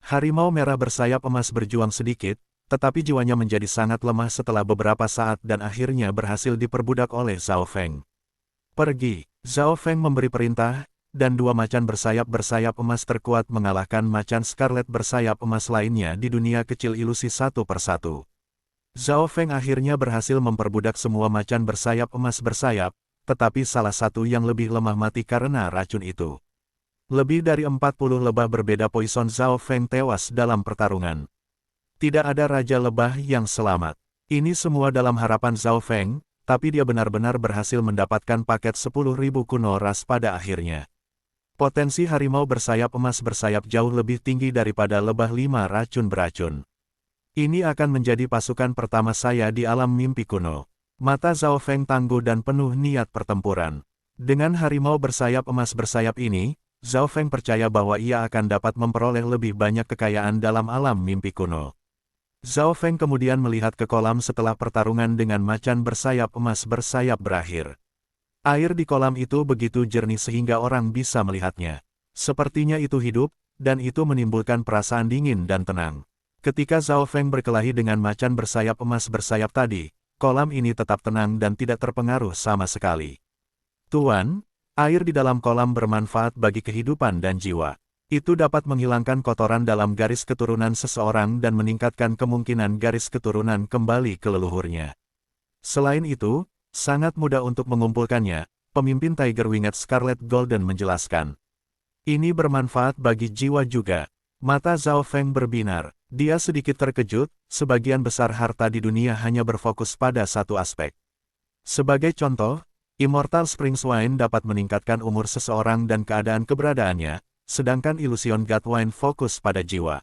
Harimau merah bersayap emas berjuang sedikit, tetapi jiwanya menjadi sangat lemah setelah beberapa saat dan akhirnya berhasil diperbudak oleh Zhao Feng. Pergi, Zhao Feng memberi perintah, dan dua macan bersayap emas terkuat mengalahkan macan Scarlet bersayap emas lainnya di dunia kecil ilusi satu persatu. Zhao Feng akhirnya berhasil memperbudak semua macan bersayap emas bersayap, tetapi salah satu yang lebih lemah mati karena racun itu. Lebih dari 40 lebah berbeda poison Zhao Feng tewas dalam pertarungan. Tidak ada Raja Lebah yang selamat. Ini semua dalam harapan Zhao Feng, tapi dia benar-benar berhasil mendapatkan paket 10.000 kuno ras pada akhirnya. Potensi harimau bersayap emas bersayap jauh lebih tinggi daripada lebah 5 racun beracun. Ini akan menjadi pasukan pertama saya di alam mimpi kuno. Mata Zhao Feng tangguh dan penuh niat pertempuran. Dengan harimau bersayap emas bersayap ini, Zhao Feng percaya bahwa ia akan dapat memperoleh lebih banyak kekayaan dalam alam mimpi kuno. Zhao Feng kemudian melihat ke kolam setelah pertarungan dengan macan bersayap emas bersayap berakhir. Air di kolam itu begitu jernih sehingga orang bisa melihatnya. Sepertinya itu hidup, dan itu menimbulkan perasaan dingin dan tenang. Ketika Zhao Feng berkelahi dengan macan bersayap emas bersayap tadi, kolam ini tetap tenang dan tidak terpengaruh sama sekali. Tuan, air di dalam kolam bermanfaat bagi kehidupan dan jiwa. Itu dapat menghilangkan kotoran dalam garis keturunan seseorang dan meningkatkan kemungkinan garis keturunan kembali ke leluhurnya. Selain itu, sangat mudah untuk mengumpulkannya, pemimpin Tiger Winged Scarlet Golden menjelaskan. Ini bermanfaat bagi jiwa juga. Mata Zhao Feng berbinar. Dia sedikit terkejut, sebagian besar harta di dunia hanya berfokus pada satu aspek. Sebagai contoh, Immortal Springs Wine dapat meningkatkan umur seseorang dan keadaan keberadaannya, sedangkan Illusion God Wine fokus pada jiwa.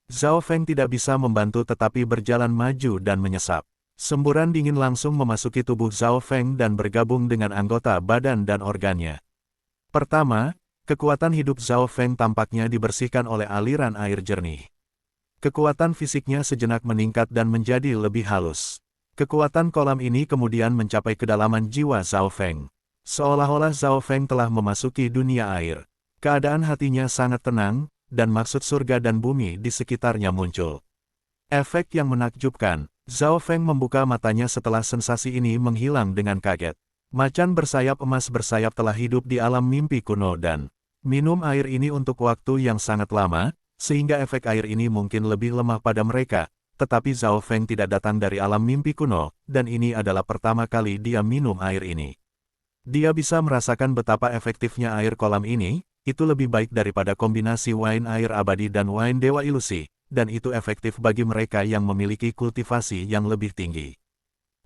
Zhao Feng tidak bisa membantu tetapi berjalan maju dan menyesap. Semburan dingin langsung memasuki tubuh Zhao Feng dan bergabung dengan anggota badan dan organnya. Pertama, kekuatan hidup Zhao Feng tampaknya dibersihkan oleh aliran air jernih. Kekuatan fisiknya sejenak meningkat dan menjadi lebih halus. Kekuatan kolam ini kemudian mencapai kedalaman jiwa Zhao Feng. Seolah-olah Zhao Feng telah memasuki dunia air. Keadaan hatinya sangat tenang, dan maksud surga dan bumi di sekitarnya muncul. Efek yang menakjubkan, Zhao Feng membuka matanya setelah sensasi ini menghilang dengan kaget. Macan bersayap emas bersayap telah hidup di alam mimpi kuno dan minum air ini untuk waktu yang sangat lama, sehingga efek air ini mungkin lebih lemah pada mereka, tetapi Zhao Feng tidak datang dari alam mimpi kuno, dan ini adalah pertama kali dia minum air ini. Dia bisa merasakan betapa efektifnya air kolam ini. Itu lebih baik daripada kombinasi wine air abadi dan wine dewa ilusi, dan itu efektif bagi mereka yang memiliki kultivasi yang lebih tinggi.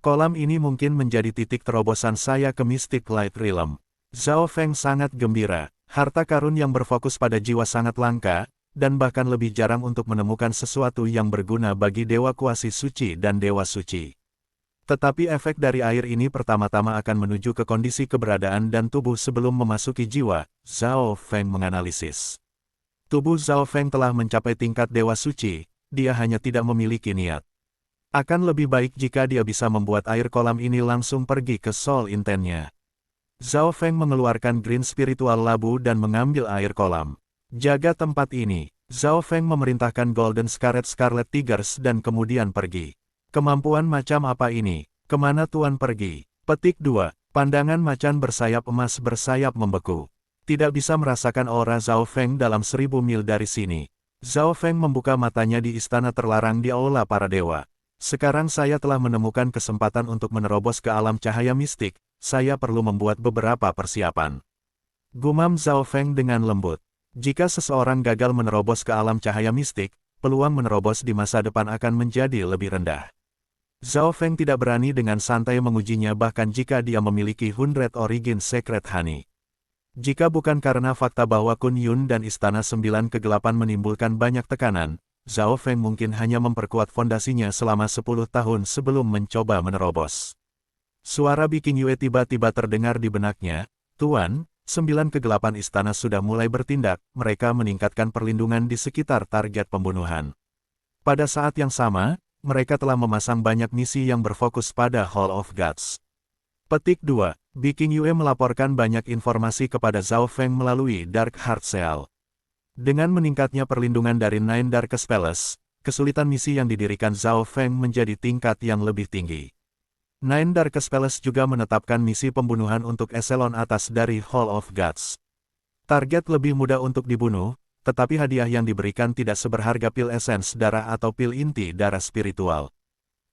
Kolam ini mungkin menjadi titik terobosan saya ke Mystic Light Realm. Zhao Feng sangat gembira, harta karun yang berfokus pada jiwa sangat langka, dan bahkan lebih jarang untuk menemukan sesuatu yang berguna bagi dewa kuasi suci dan dewa suci. Tetapi efek dari air ini pertama-tama akan menuju ke kondisi keberadaan dan tubuh sebelum memasuki jiwa, Zhao Feng menganalisis. Tubuh Zhao Feng telah mencapai tingkat dewa suci, dia hanya tidak memiliki niat. Akan lebih baik jika dia bisa membuat air kolam ini langsung pergi ke soul intennya. Zhao Feng mengeluarkan green spiritual labu dan mengambil air kolam. Jaga tempat ini. Zhao Feng memerintahkan Golden Scarlet Tigers dan kemudian pergi. Kemampuan macam apa ini? Kemana Tuan pergi? Petik 2. Pandangan macan bersayap emas bersayap membeku. Tidak bisa merasakan aura Zhao Feng dalam 1000 mil dari sini. Zhao Feng membuka matanya di istana terlarang di aula para dewa. Sekarang saya telah menemukan kesempatan untuk menerobos ke alam cahaya mistik, saya perlu membuat beberapa persiapan. Gumam Zhao Feng dengan lembut. Jika seseorang gagal menerobos ke alam cahaya mistik, peluang menerobos di masa depan akan menjadi lebih rendah. Zhao Feng tidak berani dengan santai mengujinya bahkan jika dia memiliki 100 Origin Secret Honey. Jika bukan karena fakta bahwa Kun Yun dan Istana Sembilan Kegelapan menimbulkan banyak tekanan, Zhao Feng mungkin hanya memperkuat fondasinya selama 10 tahun sebelum mencoba menerobos. Suara Biking Yue tiba-tiba terdengar di benaknya, "Tuan, 9 Kegelapan Istana sudah mulai bertindak, mereka meningkatkan perlindungan di sekitar target pembunuhan." Pada saat yang sama, mereka telah memasang banyak misi yang berfokus pada Hall of Gods. Petik 2. Biking Yue melaporkan banyak informasi kepada Zhao Feng melalui Dark Heart Seal. Dengan meningkatnya perlindungan dari Nine Darkest Palace, kesulitan misi yang didirikan Zhao Feng menjadi tingkat yang lebih tinggi. Nine Darkest Palace juga menetapkan misi pembunuhan untuk eselon atas dari Hall of Gods. Target lebih mudah untuk dibunuh, tetapi hadiah yang diberikan tidak seberharga pil esens darah atau pil inti darah spiritual.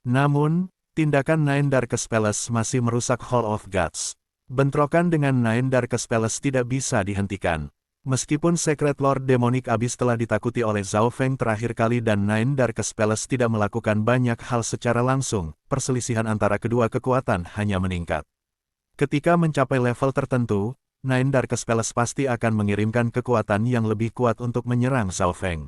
Namun, tindakan Nine Darkest Palace masih merusak Hall of Gods. Bentrokan dengan Nine Darkest Palace tidak bisa dihentikan. Meskipun Secret Lord Demonic Abyss telah ditakuti oleh Zhao Feng terakhir kali dan Nine Darkest Palace tidak melakukan banyak hal secara langsung, perselisihan antara kedua kekuatan hanya meningkat. Ketika mencapai level tertentu, Nine Darkest Palace pasti akan mengirimkan kekuatan yang lebih kuat untuk menyerang Zhao Feng.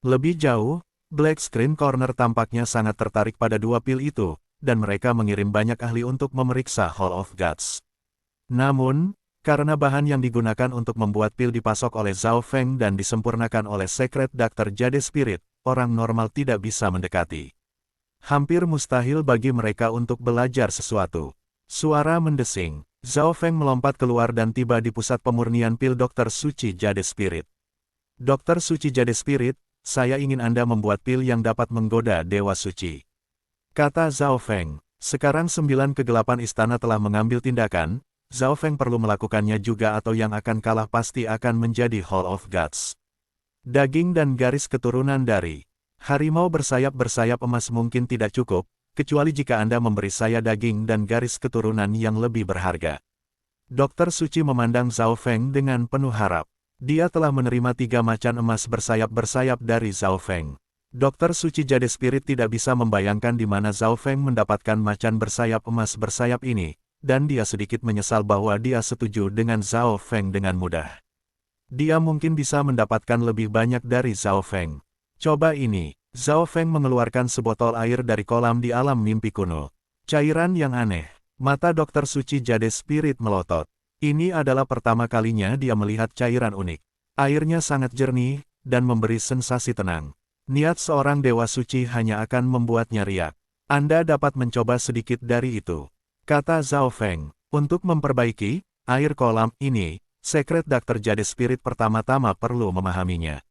Lebih jauh, Black Screen Corner tampaknya sangat tertarik pada dua pil itu, dan mereka mengirim banyak ahli untuk memeriksa Hall of Gods. Namun, karena bahan yang digunakan untuk membuat pil dipasok oleh Zhao Feng dan disempurnakan oleh Secret Dr. Jade Spirit, orang normal tidak bisa mendekati. Hampir mustahil bagi mereka untuk belajar sesuatu. Suara mendesing. Zhao Feng melompat keluar dan tiba di pusat pemurnian pil Dr. Suci Jade Spirit. Dr. Suci Jade Spirit, saya ingin Anda membuat pil yang dapat menggoda Dewa Suci. Kata Zhao Feng. Sekarang 9 Kegelapan Istana telah mengambil tindakan, Zhao Feng perlu melakukannya juga atau yang akan kalah pasti akan menjadi Hall of Gods. Daging dan garis keturunan dari harimau bersayap-bersayap emas mungkin tidak cukup, kecuali jika Anda memberi saya daging dan garis keturunan yang lebih berharga. Dr. Suci memandang Zhao Feng dengan penuh harap. Dia telah menerima 3 macan emas bersayap-bersayap dari Zhao Feng. Dr. Suci Jade Spirit tidak bisa membayangkan di mana Zhao Feng mendapatkan macan bersayap emas bersayap ini, dan dia sedikit menyesal bahwa dia setuju dengan Zhao Feng dengan mudah. Dia mungkin bisa mendapatkan lebih banyak dari Zhao Feng. Coba ini. Zhao Feng mengeluarkan sebotol air dari kolam di alam mimpi kuno. Cairan yang aneh. Mata Dr. Suci Jade Spirit melotot. Ini adalah pertama kalinya dia melihat cairan unik. Airnya sangat jernih, dan memberi sensasi tenang. Niat seorang dewa suci hanya akan membuatnya riak. Anda dapat mencoba sedikit dari itu. Kata Zhao Feng. Untuk memperbaiki air kolam ini, Secret Dr. Jade Spirit pertama-tama perlu memahaminya.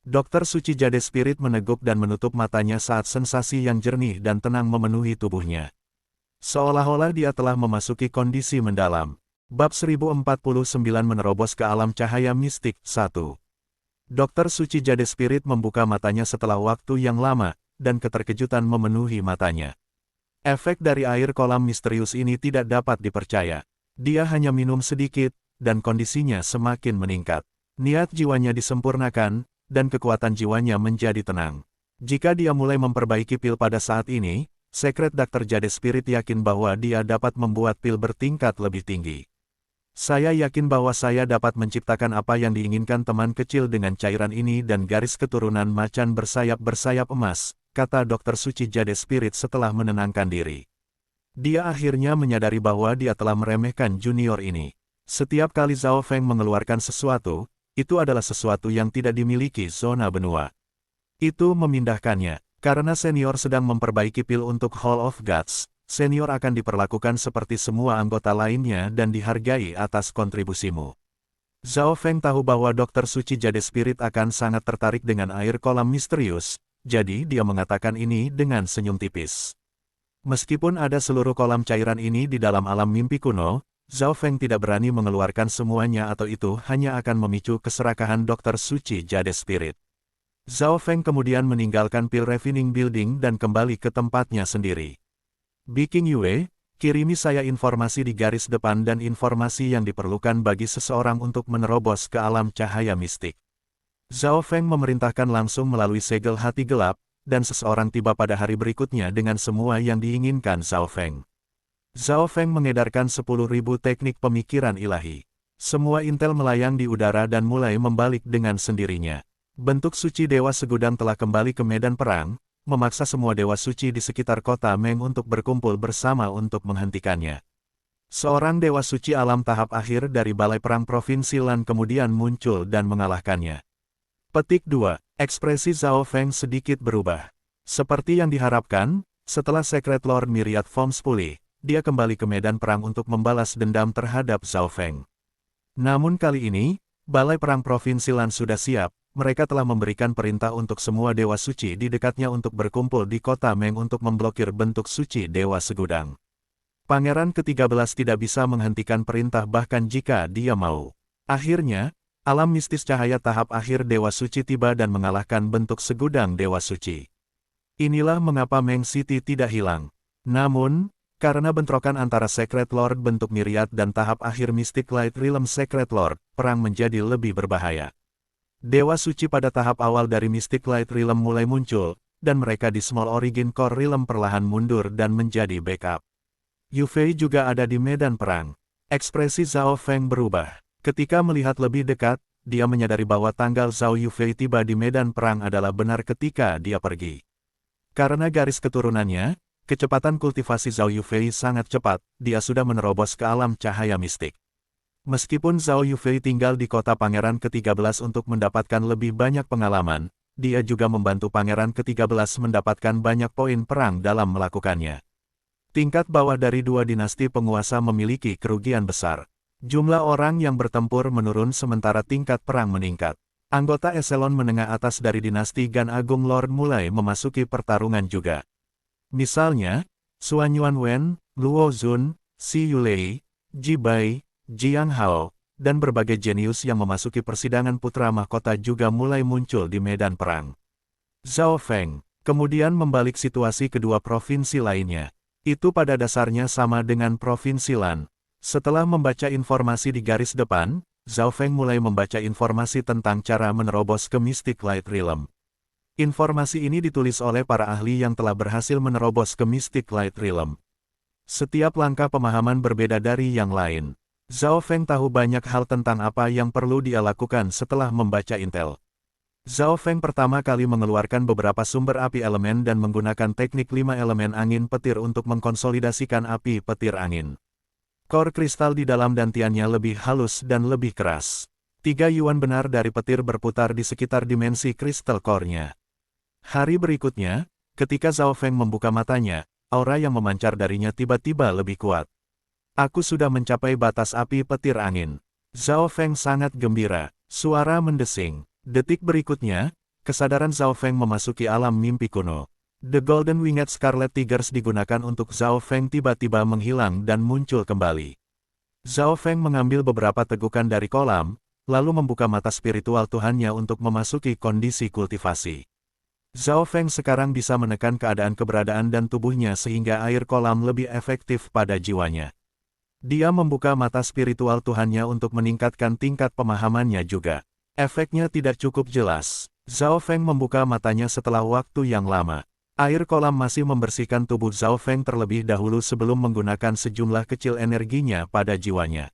Dr. Suci Jade Spirit meneguk dan menutup matanya saat sensasi yang jernih dan tenang memenuhi tubuhnya. Seolah-olah dia telah memasuki kondisi mendalam. Bab 1049 menerobos ke alam cahaya mistik 1. Dr. Suci Jade Spirit membuka matanya setelah waktu yang lama, dan keterkejutan memenuhi matanya. Efek dari air kolam misterius ini tidak dapat dipercaya. Dia hanya minum sedikit, dan kondisinya semakin meningkat. Niat jiwanya disempurnakan, dan kekuatan jiwanya menjadi tenang. Jika dia mulai memperbaiki pil pada saat ini, Secret Dr. Jade Spirit yakin bahwa dia dapat membuat pil bertingkat lebih tinggi. Saya yakin bahwa saya dapat menciptakan apa yang diinginkan teman kecil dengan cairan ini dan garis keturunan macan bersayap-bersayap emas, kata Dr. Suci Jade Spirit setelah menenangkan diri. Dia akhirnya menyadari bahwa dia telah meremehkan junior ini. Setiap kali Zhao Feng mengeluarkan sesuatu, itu adalah sesuatu yang tidak dimiliki zona benua. Itu memindahkannya. Karena senior sedang memperbaiki pil untuk Hall of Gods, senior akan diperlakukan seperti semua anggota lainnya dan dihargai atas kontribusimu. Zhao Feng tahu bahwa Dr. Suci Jade Spirit akan sangat tertarik dengan air kolam misterius, jadi dia mengatakan ini dengan senyum tipis. Meskipun ada seluruh kolam cairan ini di dalam alam mimpi kuno, Zhao Feng tidak berani mengeluarkan semuanya atau itu hanya akan memicu keserakahan Dr. Suci Jade Spirit. Zhao Feng kemudian meninggalkan Pil Refining Building dan kembali ke tempatnya sendiri. Biking Yue, kirimi saya informasi di garis depan dan informasi yang diperlukan bagi seseorang untuk menerobos ke alam cahaya mistik. Zhao Feng memerintahkan langsung melalui segel hati gelap, dan seseorang tiba pada hari berikutnya dengan semua yang diinginkan Zhao Feng. Zhao Feng mengedarkan 10.000 teknik pemikiran ilahi. Semua intel melayang di udara dan mulai membalik dengan sendirinya. Bentuk suci Dewa Segudang telah kembali ke medan perang, memaksa semua Dewa Suci di sekitar kota Meng untuk berkumpul bersama untuk menghentikannya. Seorang Dewa Suci alam tahap akhir dari Balai Perang Provinsi Lan kemudian muncul dan mengalahkannya. Petik 2. Ekspresi Zhao Feng sedikit berubah. Seperti yang diharapkan, setelah Secret Lord Myriad Forms pulih, dia kembali ke medan perang untuk membalas dendam terhadap Zhao Feng. Namun kali ini, Balai Perang Provinsi Lan sudah siap. Mereka telah memberikan perintah untuk semua Dewa Suci di dekatnya untuk berkumpul di kota Meng untuk memblokir bentuk suci Dewa Segudang. Pangeran ke-13 tidak bisa menghentikan perintah bahkan jika dia mau. Akhirnya, alam mistis cahaya tahap akhir Dewa Suci tiba dan mengalahkan bentuk segudang Dewa Suci. Inilah mengapa Meng City tidak hilang. Namun, karena bentrokan antara Secret Lord bentuk Myriad dan tahap akhir Mystic Light Realm Secret Lord, perang menjadi lebih berbahaya. Dewa Suci pada tahap awal dari Mystic Light Realm mulai muncul, dan mereka di Small Origin Core Realm perlahan mundur dan menjadi backup. Yu Fei juga ada di medan perang. Ekspresi Zhao Feng berubah. Ketika melihat lebih dekat, dia menyadari bahwa tanggal Zhao Yu Fei tiba di medan perang adalah benar ketika dia pergi. Karena garis keturunannya, kecepatan kultivasi Zhao Yu Fei sangat cepat, dia sudah menerobos ke alam cahaya mistik. Meskipun Zhao Yufei tinggal di kota Pangeran ke-13 untuk mendapatkan lebih banyak pengalaman, dia juga membantu Pangeran ke-13 mendapatkan banyak poin perang dalam melakukannya. Tingkat bawah dari dua dinasti penguasa memiliki kerugian besar. Jumlah orang yang bertempur menurun sementara tingkat perang meningkat. Anggota eselon menengah atas dari dinasti Gan Agung Lord mulai memasuki pertarungan juga. Misalnya, Suan Yuanwen, Luo Zun, Si Yulei, Ji Bai, Jiang Hao, dan berbagai jenius yang memasuki persidangan putra mahkota juga mulai muncul di medan perang. Zhao Feng kemudian membalik situasi kedua provinsi lainnya. Itu pada dasarnya sama dengan provinsi Lan. Setelah membaca informasi di garis depan, Zhao Feng mulai membaca informasi tentang cara menerobos ke Mystic Light Realm. Informasi ini ditulis oleh para ahli yang telah berhasil menerobos ke Mystic Light Realm. Setiap langkah pemahaman berbeda dari yang lain. Zhao Feng tahu banyak hal tentang apa yang perlu dia lakukan setelah membaca intel. Zhao Feng pertama kali mengeluarkan beberapa sumber api elemen dan menggunakan teknik 5 elemen angin petir untuk mengkonsolidasikan api petir angin. Core kristal di dalam dantiannya lebih halus dan lebih keras. 3 yuan benar dari petir berputar di sekitar dimensi kristal core-nya. Hari berikutnya, ketika Zhao Feng membuka matanya, aura yang memancar darinya tiba-tiba lebih kuat. Aku sudah mencapai batas api petir angin. Zhao Feng sangat gembira. Suara mendesing. Detik berikutnya, kesadaran Zhao Feng memasuki alam mimpi kuno. The Golden Winged Scarlet Tigers digunakan untuk Zhao Feng tiba-tiba menghilang dan muncul kembali. Zhao Feng mengambil beberapa tegukan dari kolam, lalu membuka mata spiritual Tuhannya untuk memasuki kondisi kultivasi. Zhao Feng sekarang bisa menekan keadaan keberadaan dan tubuhnya sehingga air kolam lebih efektif pada jiwanya. Dia membuka mata spiritual Tuhannya untuk meningkatkan tingkat pemahamannya juga. Efeknya tidak cukup jelas. Zhao Feng membuka matanya setelah waktu yang lama. Air kolam masih membersihkan tubuh Zhao Feng terlebih dahulu sebelum menggunakan sejumlah kecil energinya pada jiwanya.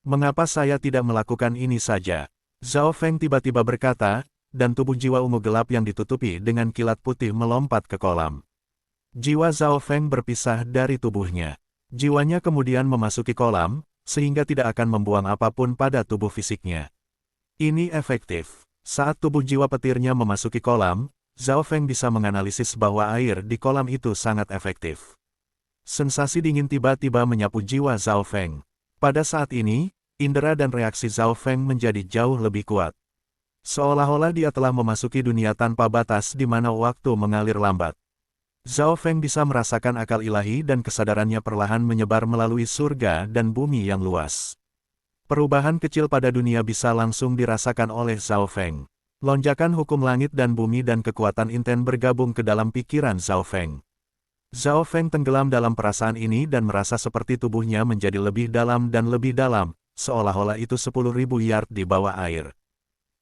Mengapa saya tidak melakukan ini saja? Zhao Feng tiba-tiba berkata, dan tubuh jiwa ungu gelap yang ditutupi dengan kilat putih melompat ke kolam. Jiwa Zhao Feng berpisah dari tubuhnya. Jiwanya kemudian memasuki kolam, sehingga tidak akan membuang apapun pada tubuh fisiknya. Ini efektif. Saat tubuh jiwa petirnya memasuki kolam, Zhao Feng bisa menganalisis bahwa air di kolam itu sangat efektif. Sensasi dingin tiba-tiba menyapu jiwa Zhao Feng. Pada saat ini, indera dan reaksi Zhao Feng menjadi jauh lebih kuat. Seolah-olah dia telah memasuki dunia tanpa batas di mana waktu mengalir lambat. Zhao Feng bisa merasakan akal ilahi dan kesadarannya perlahan menyebar melalui surga dan bumi yang luas. Perubahan kecil pada dunia bisa langsung dirasakan oleh Zhao Feng. Lonjakan hukum langit dan bumi dan kekuatan inten bergabung ke dalam pikiran Zhao Feng. Zhao Feng tenggelam dalam perasaan ini dan merasa seperti tubuhnya menjadi lebih dalam dan lebih dalam, seolah-olah itu 10.000 yard di bawah air.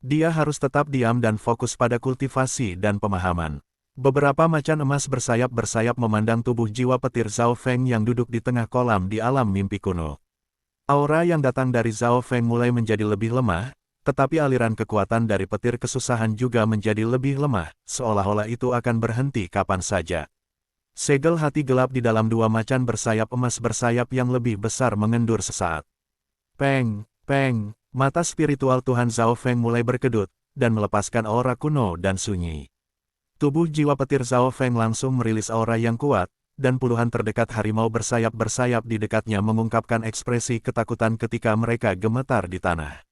Dia harus tetap diam dan fokus pada kultivasi dan pemahaman. Beberapa macan emas bersayap-bersayap memandang tubuh jiwa petir Zhao Feng yang duduk di tengah kolam di alam mimpi kuno. Aura yang datang dari Zhao Feng mulai menjadi lebih lemah, tetapi aliran kekuatan dari petir kesusahan juga menjadi lebih lemah, seolah-olah itu akan berhenti kapan saja. Segel hati gelap di dalam dua macan bersayap emas bersayap yang lebih besar mengendur sesaat. Peng, peng, mata spiritual Tuhan Zhao Feng mulai berkedut, dan melepaskan aura kuno dan sunyi. Tubuh jiwa petir Zhao Feng langsung merilis aura yang kuat, dan puluhan terdekat harimau bersayap-bersayap di dekatnya mengungkapkan ekspresi ketakutan ketika mereka gemetar di tanah.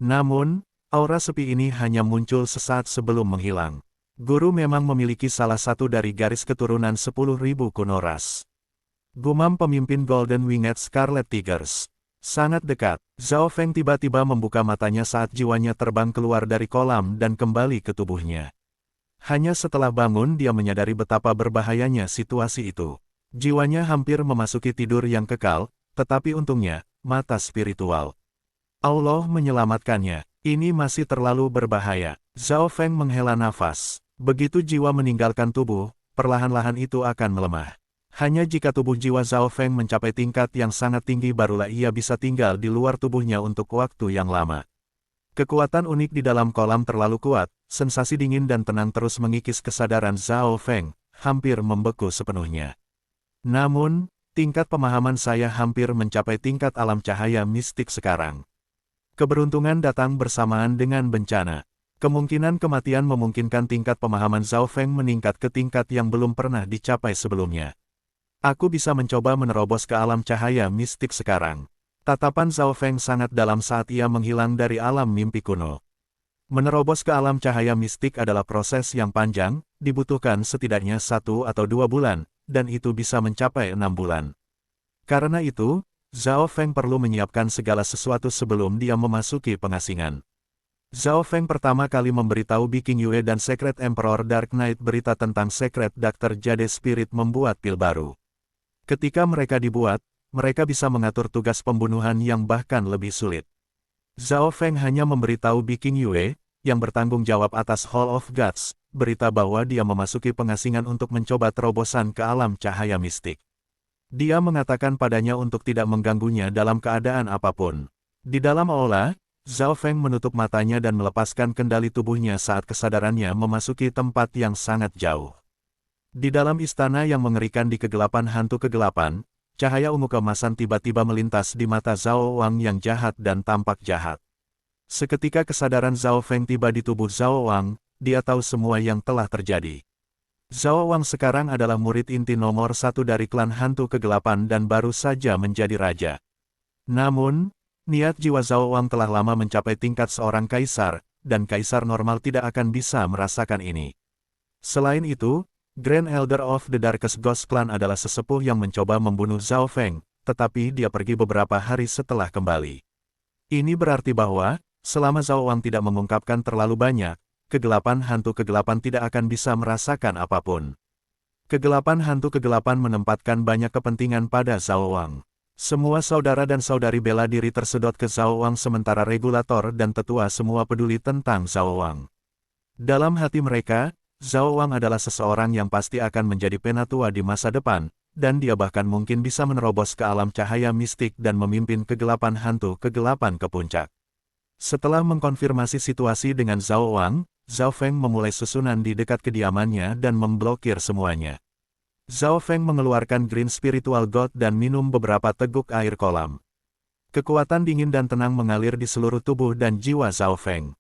Namun, aura sepi ini hanya muncul sesaat sebelum menghilang. Guru memang memiliki salah satu dari garis keturunan 10.000 kuno ras. Gumam pemimpin Golden Winged Scarlet Tigers. Sangat dekat, Zhao Feng tiba-tiba membuka matanya saat jiwanya terbang keluar dari kolam dan kembali ke tubuhnya. Hanya setelah bangun dia menyadari betapa berbahayanya situasi itu. Jiwanya hampir memasuki tidur yang kekal, tetapi untungnya, mata spiritual Allah menyelamatkannya. Ini masih terlalu berbahaya. Zhao Feng menghela nafas. Begitu jiwa meninggalkan tubuh, perlahan-lahan itu akan melemah. Hanya jika tubuh jiwa Zhao Feng mencapai tingkat yang sangat tinggi barulah ia bisa tinggal di luar tubuhnya untuk waktu yang lama. Kekuatan unik di dalam kolam terlalu kuat, sensasi dingin dan tenang terus mengikis kesadaran Zhao Feng, hampir membeku sepenuhnya. Namun, tingkat pemahaman saya hampir mencapai tingkat alam cahaya mistik sekarang. Keberuntungan datang bersamaan dengan bencana. Kemungkinan kematian memungkinkan tingkat pemahaman Zhao Feng meningkat ke tingkat yang belum pernah dicapai sebelumnya. Aku bisa mencoba menerobos ke alam cahaya mistik sekarang. Tatapan Zhao Feng sangat dalam saat ia menghilang dari alam mimpi kuno. Menerobos ke alam cahaya mistik adalah proses yang panjang, dibutuhkan setidaknya 1 atau 2 bulan, dan itu bisa mencapai 6 bulan. Karena itu, Zhao Feng perlu menyiapkan segala sesuatu sebelum dia memasuki pengasingan. Zhao Feng pertama kali memberitahu Biking Yue dan Secret Emperor Dark Knight berita tentang Secret Dr. Jade Spirit membuat pil baru. Ketika mereka dibuat, mereka bisa mengatur tugas pembunuhan yang bahkan lebih sulit. Zhao Feng hanya memberitahu Biking Yue, yang bertanggung jawab atas Hall of Gods, berita bahwa dia memasuki pengasingan untuk mencoba terobosan ke alam cahaya mistik. Dia mengatakan padanya untuk tidak mengganggunya dalam keadaan apapun. Di dalam aula, Zhao Feng menutup matanya dan melepaskan kendali tubuhnya saat kesadarannya memasuki tempat yang sangat jauh. Di dalam istana yang mengerikan di kegelapan hantu kegelapan, cahaya ungu keemasan tiba-tiba melintas di mata Zhao Wang yang jahat dan tampak jahat. Seketika kesadaran Zhao Feng tiba di tubuh Zhao Wang, dia tahu semua yang telah terjadi. Zhao Wang sekarang adalah murid inti nomor 1 dari klan hantu kegelapan dan baru saja menjadi raja. Namun, niat jiwa Zhao Wang telah lama mencapai tingkat seorang kaisar, dan kaisar normal tidak akan bisa merasakan ini. Selain itu, Grand Elder of the Darkest Ghost Clan adalah sesepuh yang mencoba membunuh Zhao Feng, tetapi dia pergi beberapa hari setelah kembali. Ini berarti bahwa, selama Zhao Wang tidak mengungkapkan terlalu banyak, kegelapan hantu kegelapan tidak akan bisa merasakan apapun. Kegelapan hantu kegelapan menempatkan banyak kepentingan pada Zhao Wang. Semua saudara dan saudari bela diri tersedot ke Zhao Wang sementara regulator dan tetua semua peduli tentang Zhao Wang. Dalam hati mereka, Zhao Wang adalah seseorang yang pasti akan menjadi penatua di masa depan, dan dia bahkan mungkin bisa menerobos ke alam cahaya mistik dan memimpin kegelapan hantu kegelapan ke puncak. Setelah mengkonfirmasi situasi dengan Zhao Wang, Zhao Feng memulai susunan di dekat kediamannya dan memblokir semuanya. Zhao Feng mengeluarkan Green Spiritual God dan minum beberapa teguk air kolam. Kekuatan dingin dan tenang mengalir di seluruh tubuh dan jiwa Zhao Feng.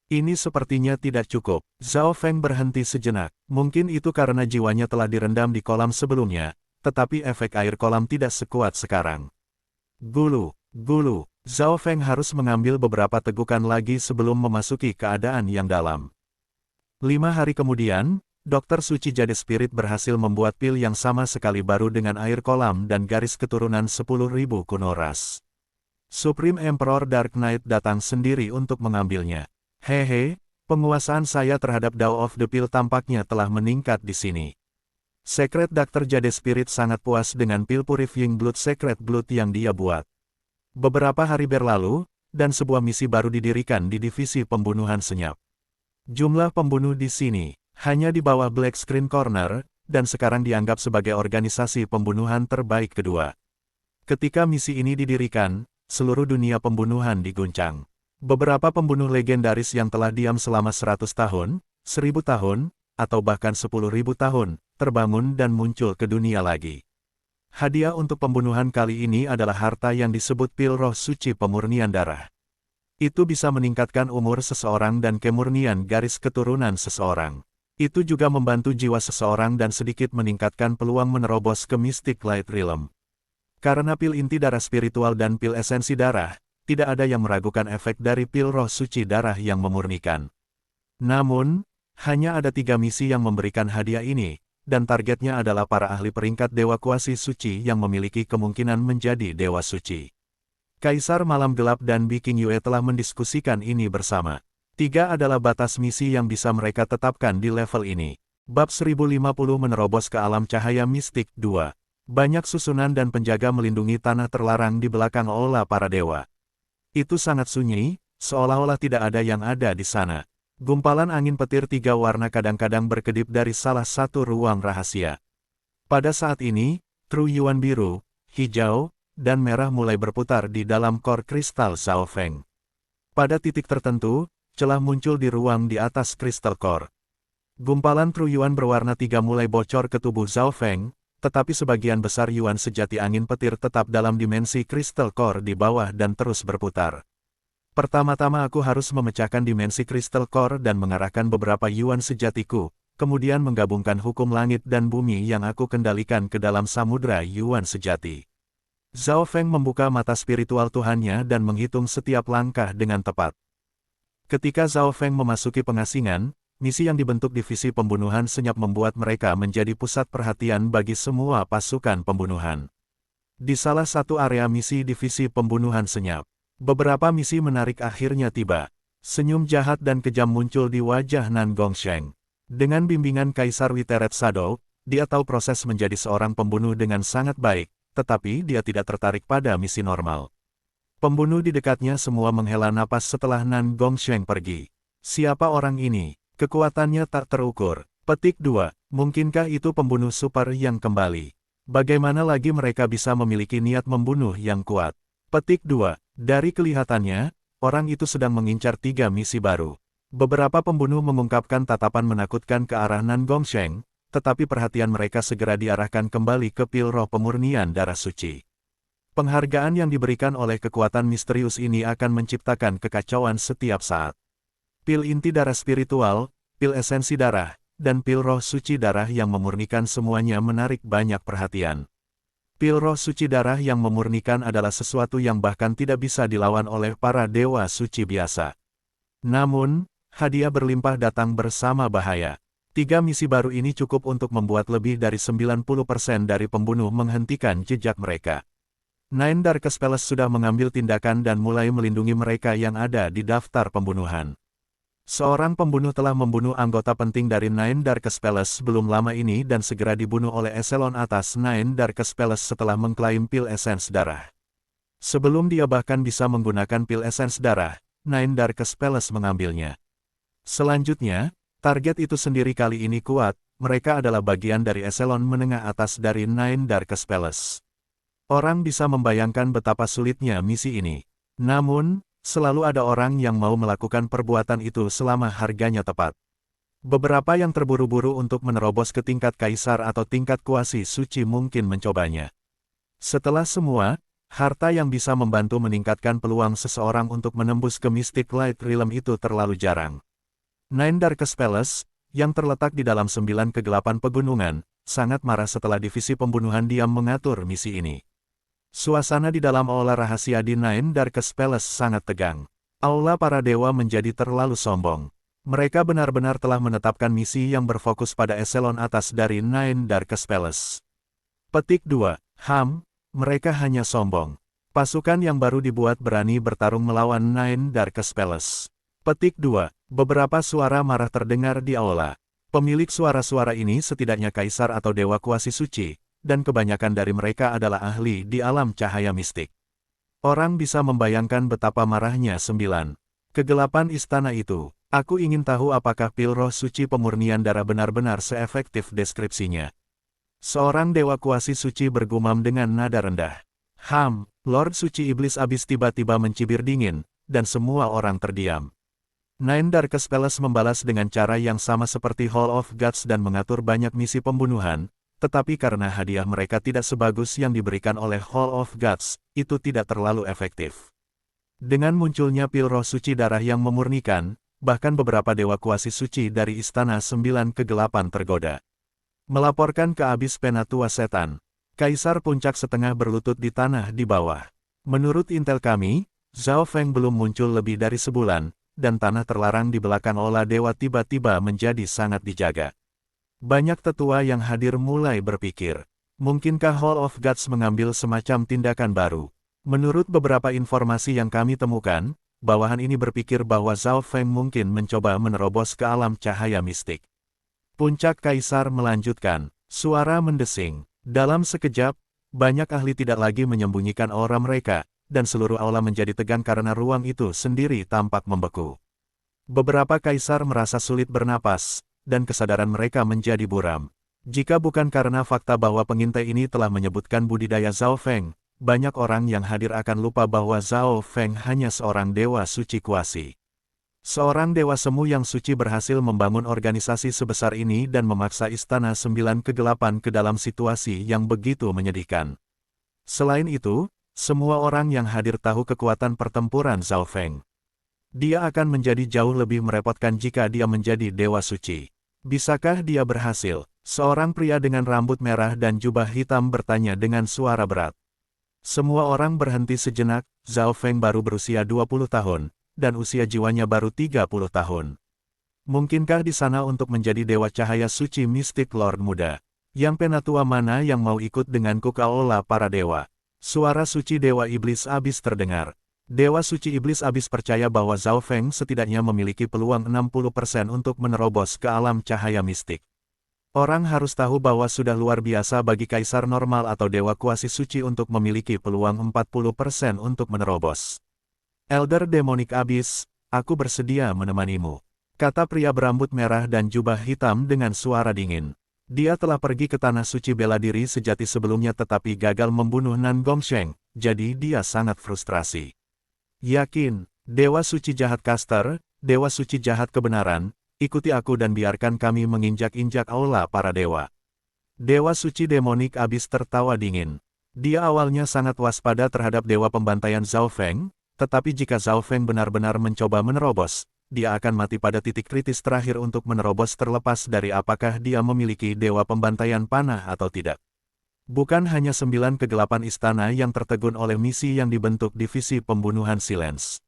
Ini sepertinya tidak cukup. Zhao Feng berhenti sejenak. Mungkin itu karena jiwanya telah direndam di kolam sebelumnya, tetapi efek air kolam tidak sekuat sekarang. Gulu, gulu. Zhao Feng harus mengambil beberapa tegukan lagi sebelum memasuki keadaan yang dalam. 5 hari kemudian, Dr. Suci Jade Spirit berhasil membuat pil yang sama sekali baru dengan air kolam dan garis keturunan 10.000 kuno ras. Supreme Emperor Dark Knight datang sendiri untuk mengambilnya. Hehe, Penguasaan saya terhadap Dao of the Pill tampaknya telah meningkat di sini. Secret Dr. Jade Spirit sangat puas dengan pil Purifying Blood Secret Blood yang dia buat. Beberapa hari berlalu, dan sebuah misi baru didirikan di divisi pembunuhan senyap. Jumlah pembunuh di sini hanya di bawah Black Screen Corner, dan sekarang dianggap sebagai organisasi pembunuhan terbaik kedua. Ketika misi ini didirikan, seluruh dunia pembunuhan diguncang. Beberapa pembunuh legendaris yang telah diam selama 100 tahun, 1000 tahun, atau bahkan 10.000 tahun, terbangun dan muncul ke dunia lagi. Hadiah untuk pembunuhan kali ini adalah harta yang disebut pil roh suci pemurnian darah. Itu bisa meningkatkan umur seseorang dan kemurnian garis keturunan seseorang. Itu juga membantu jiwa seseorang dan sedikit meningkatkan peluang menerobos ke Mystic Light Realm. Karena pil inti darah spiritual dan pil esensi darah, tidak ada yang meragukan efek dari pil roh suci darah yang memurnikan. Namun, hanya ada 3 misi yang memberikan hadiah ini, dan targetnya adalah para ahli peringkat Dewa Kuasi Suci yang memiliki kemungkinan menjadi Dewa Suci. Kaisar Malam Gelap dan Bi King Yue telah mendiskusikan ini bersama. 3 adalah batas misi yang bisa mereka tetapkan di level ini. Bab 1050 menerobos ke alam cahaya mistik 2. Banyak susunan dan penjaga melindungi tanah terlarang di belakang aula para dewa. Itu sangat sunyi, seolah-olah tidak ada yang ada di sana. Gumpalan angin petir 3 warna kadang-kadang berkedip dari salah satu ruang rahasia. Pada saat ini, True Yuan biru, hijau, dan merah mulai berputar di dalam kor kristal Zhao Feng. Pada titik tertentu, celah muncul di ruang di atas kristal core. Gumpalan True Yuan berwarna 3 mulai bocor ke tubuh Zhao Feng, tetapi sebagian besar Yuan sejati angin petir tetap dalam dimensi kristal core di bawah dan terus berputar. Pertama-tama aku harus memecahkan dimensi kristal core dan mengarahkan beberapa Yuan sejatiku, kemudian menggabungkan hukum langit dan bumi yang aku kendalikan ke dalam samudra Yuan sejati. Zhao Feng membuka mata spiritual Tuhannya dan menghitung setiap langkah dengan tepat. Ketika Zhao Feng memasuki pengasingan, misi yang dibentuk divisi pembunuhan senyap membuat mereka menjadi pusat perhatian bagi semua pasukan pembunuhan. Di salah satu area misi divisi pembunuhan senyap, beberapa misi menarik akhirnya tiba. Senyum jahat dan kejam muncul di wajah Nan Gongsheng. Dengan bimbingan Kaisar Witeret Shadow, dia tahu proses menjadi seorang pembunuh dengan sangat baik, tetapi dia tidak tertarik pada misi normal. Pembunuh di dekatnya semua menghela napas setelah Nan Gongsheng pergi. Siapa orang ini? Kekuatannya tak terukur. Petik 2. Mungkinkah itu pembunuh super yang kembali? Bagaimana lagi mereka bisa memiliki niat membunuh yang kuat? Petik 2. Dari kelihatannya, orang itu sedang mengincar 3 misi baru. Beberapa pembunuh mengungkapkan tatapan menakutkan ke arah Nan Gongsheng, tetapi perhatian mereka segera diarahkan kembali ke pil roh pemurnian darah suci. Penghargaan yang diberikan oleh kekuatan misterius ini akan menciptakan kekacauan setiap saat. Pil inti darah spiritual, pil esensi darah, dan pil roh suci darah yang memurnikan semuanya menarik banyak perhatian. Pil roh suci darah yang memurnikan adalah sesuatu yang bahkan tidak bisa dilawan oleh para dewa suci biasa. Namun, hadiah berlimpah datang bersama bahaya. 3 misi baru ini cukup untuk membuat lebih dari 90% dari pembunuh menghentikan jejak mereka. Nine Darkest Palace sudah mengambil tindakan dan mulai melindungi mereka yang ada di daftar pembunuhan. Seorang pembunuh telah membunuh anggota penting dari Nine Darkest Palace belum lama ini dan segera dibunuh oleh eselon atas Nine Darkest Palace setelah mengklaim pil esens darah. Sebelum dia bahkan bisa menggunakan pil esens darah, Nine Darkest Palace mengambilnya. Selanjutnya, target itu sendiri kali ini kuat, mereka adalah bagian dari eselon menengah atas dari Nine Darkest Palace. Orang bisa membayangkan betapa sulitnya misi ini. Namun, selalu ada orang yang mau melakukan perbuatan itu selama harganya tepat. Beberapa yang terburu-buru untuk menerobos ke tingkat kaisar atau tingkat kuasi suci mungkin mencobanya. Setelah semua, harta yang bisa membantu meningkatkan peluang seseorang untuk menembus ke Mystic Light Realm itu terlalu jarang. Nine Darkest Palace, yang terletak di dalam 9 kegelapan pegunungan, sangat marah setelah divisi pembunuhan diam mengatur misi ini. Suasana di dalam aula rahasia di Nine Darkest Palace sangat tegang. Aula para dewa menjadi terlalu sombong. Mereka benar-benar telah menetapkan misi yang berfokus pada eselon atas dari Nine Darkest Palace. Petik 2. Mereka hanya sombong. Pasukan yang baru dibuat berani bertarung melawan Nine Darkest Palace. Petik 2. Beberapa suara marah terdengar di aula. Pemilik suara-suara ini setidaknya kaisar atau dewa kuasi suci, dan kebanyakan dari mereka adalah ahli di alam cahaya mistik. Orang bisa membayangkan betapa marahnya 9. Kegelapan istana itu. Aku ingin tahu apakah pil roh suci pemurnian darah benar-benar seefektif deskripsinya. Seorang dewa kuasi suci bergumam dengan nada rendah. Lord Suci Iblis Abis tiba-tiba mencibir dingin, dan semua orang terdiam. Nine Darkest Palace membalas dengan cara yang sama seperti Hall of Gods dan mengatur banyak misi pembunuhan, tetapi karena hadiah mereka tidak sebagus yang diberikan oleh Hall of Gods, itu tidak terlalu efektif. Dengan munculnya pil roh suci darah yang memurnikan, bahkan beberapa dewa kuasi suci dari Istana 9 Kegelapan tergoda. Melaporkan ke Abis Penatua Setan, Kaisar Puncak Setengah berlutut di tanah di bawah. Menurut intel kami, Zhao Feng belum muncul lebih dari sebulan, dan tanah terlarang di belakang aula dewa tiba-tiba menjadi sangat dijaga. Banyak tetua yang hadir mulai berpikir, mungkinkah Hall of Gods mengambil semacam tindakan baru? Menurut beberapa informasi yang kami temukan, bawahan ini berpikir bahwa Zhao Feng mungkin mencoba menerobos ke alam cahaya mistik. Puncak Kaisar melanjutkan, suara mendesing. Dalam sekejap, banyak ahli tidak lagi menyembunyikan aura mereka, dan seluruh aula menjadi tegang karena ruang itu sendiri tampak membeku. Beberapa kaisar merasa sulit bernapas, dan kesadaran mereka menjadi buram. Jika bukan karena fakta bahwa pengintai ini telah menyebutkan budidaya Zhao Feng, banyak orang yang hadir akan lupa bahwa Zhao Feng hanya seorang dewa suci kuasi. Seorang dewa semu yang suci berhasil membangun organisasi sebesar ini dan memaksa Istana 9 Kegelapan ke dalam situasi yang begitu menyedihkan. Selain itu, semua orang yang hadir tahu kekuatan pertempuran Zhao Feng. Dia akan menjadi jauh lebih merepotkan jika dia menjadi dewa suci. Bisakah dia berhasil? Seorang pria dengan rambut merah dan jubah hitam bertanya dengan suara berat. Semua orang berhenti sejenak. Zhao Feng baru berusia 20 tahun, dan usia jiwanya baru 30 tahun. Mungkinkah di sana untuk menjadi dewa cahaya suci mistik Lord Muda? Yang penatua mana yang mau ikut denganku ke aula para dewa? Suara suci Dewa Iblis Abis terdengar. Dewa Suci Iblis Abis percaya bahwa Zhao Feng setidaknya memiliki peluang 60% untuk menerobos ke alam cahaya mistik. Orang harus tahu bahwa sudah luar biasa bagi kaisar normal atau dewa kuasi suci untuk memiliki peluang 40% untuk menerobos. Elder Demonic Abyss, aku bersedia menemanimu, kata pria berambut merah dan jubah hitam dengan suara dingin. Dia telah pergi ke Tanah Suci bela diri sejati sebelumnya tetapi gagal membunuh Nan Gongsheng, jadi dia sangat frustrasi. Yakin, Dewa Suci Jahat Caster, Dewa Suci Jahat Kebenaran, ikuti aku dan biarkan kami menginjak-injak aula para dewa. Dewa Suci Demonic Abyss tertawa dingin. Dia awalnya sangat waspada terhadap dewa pembantaian Zhao Feng, tetapi jika Zhao Feng benar-benar mencoba menerobos, dia akan mati pada titik kritis terakhir untuk menerobos terlepas dari apakah dia memiliki dewa pembantaian panah atau tidak. Bukan hanya 9 kegelapan istana yang tertegun oleh misi yang dibentuk divisi pembunuhan Silence.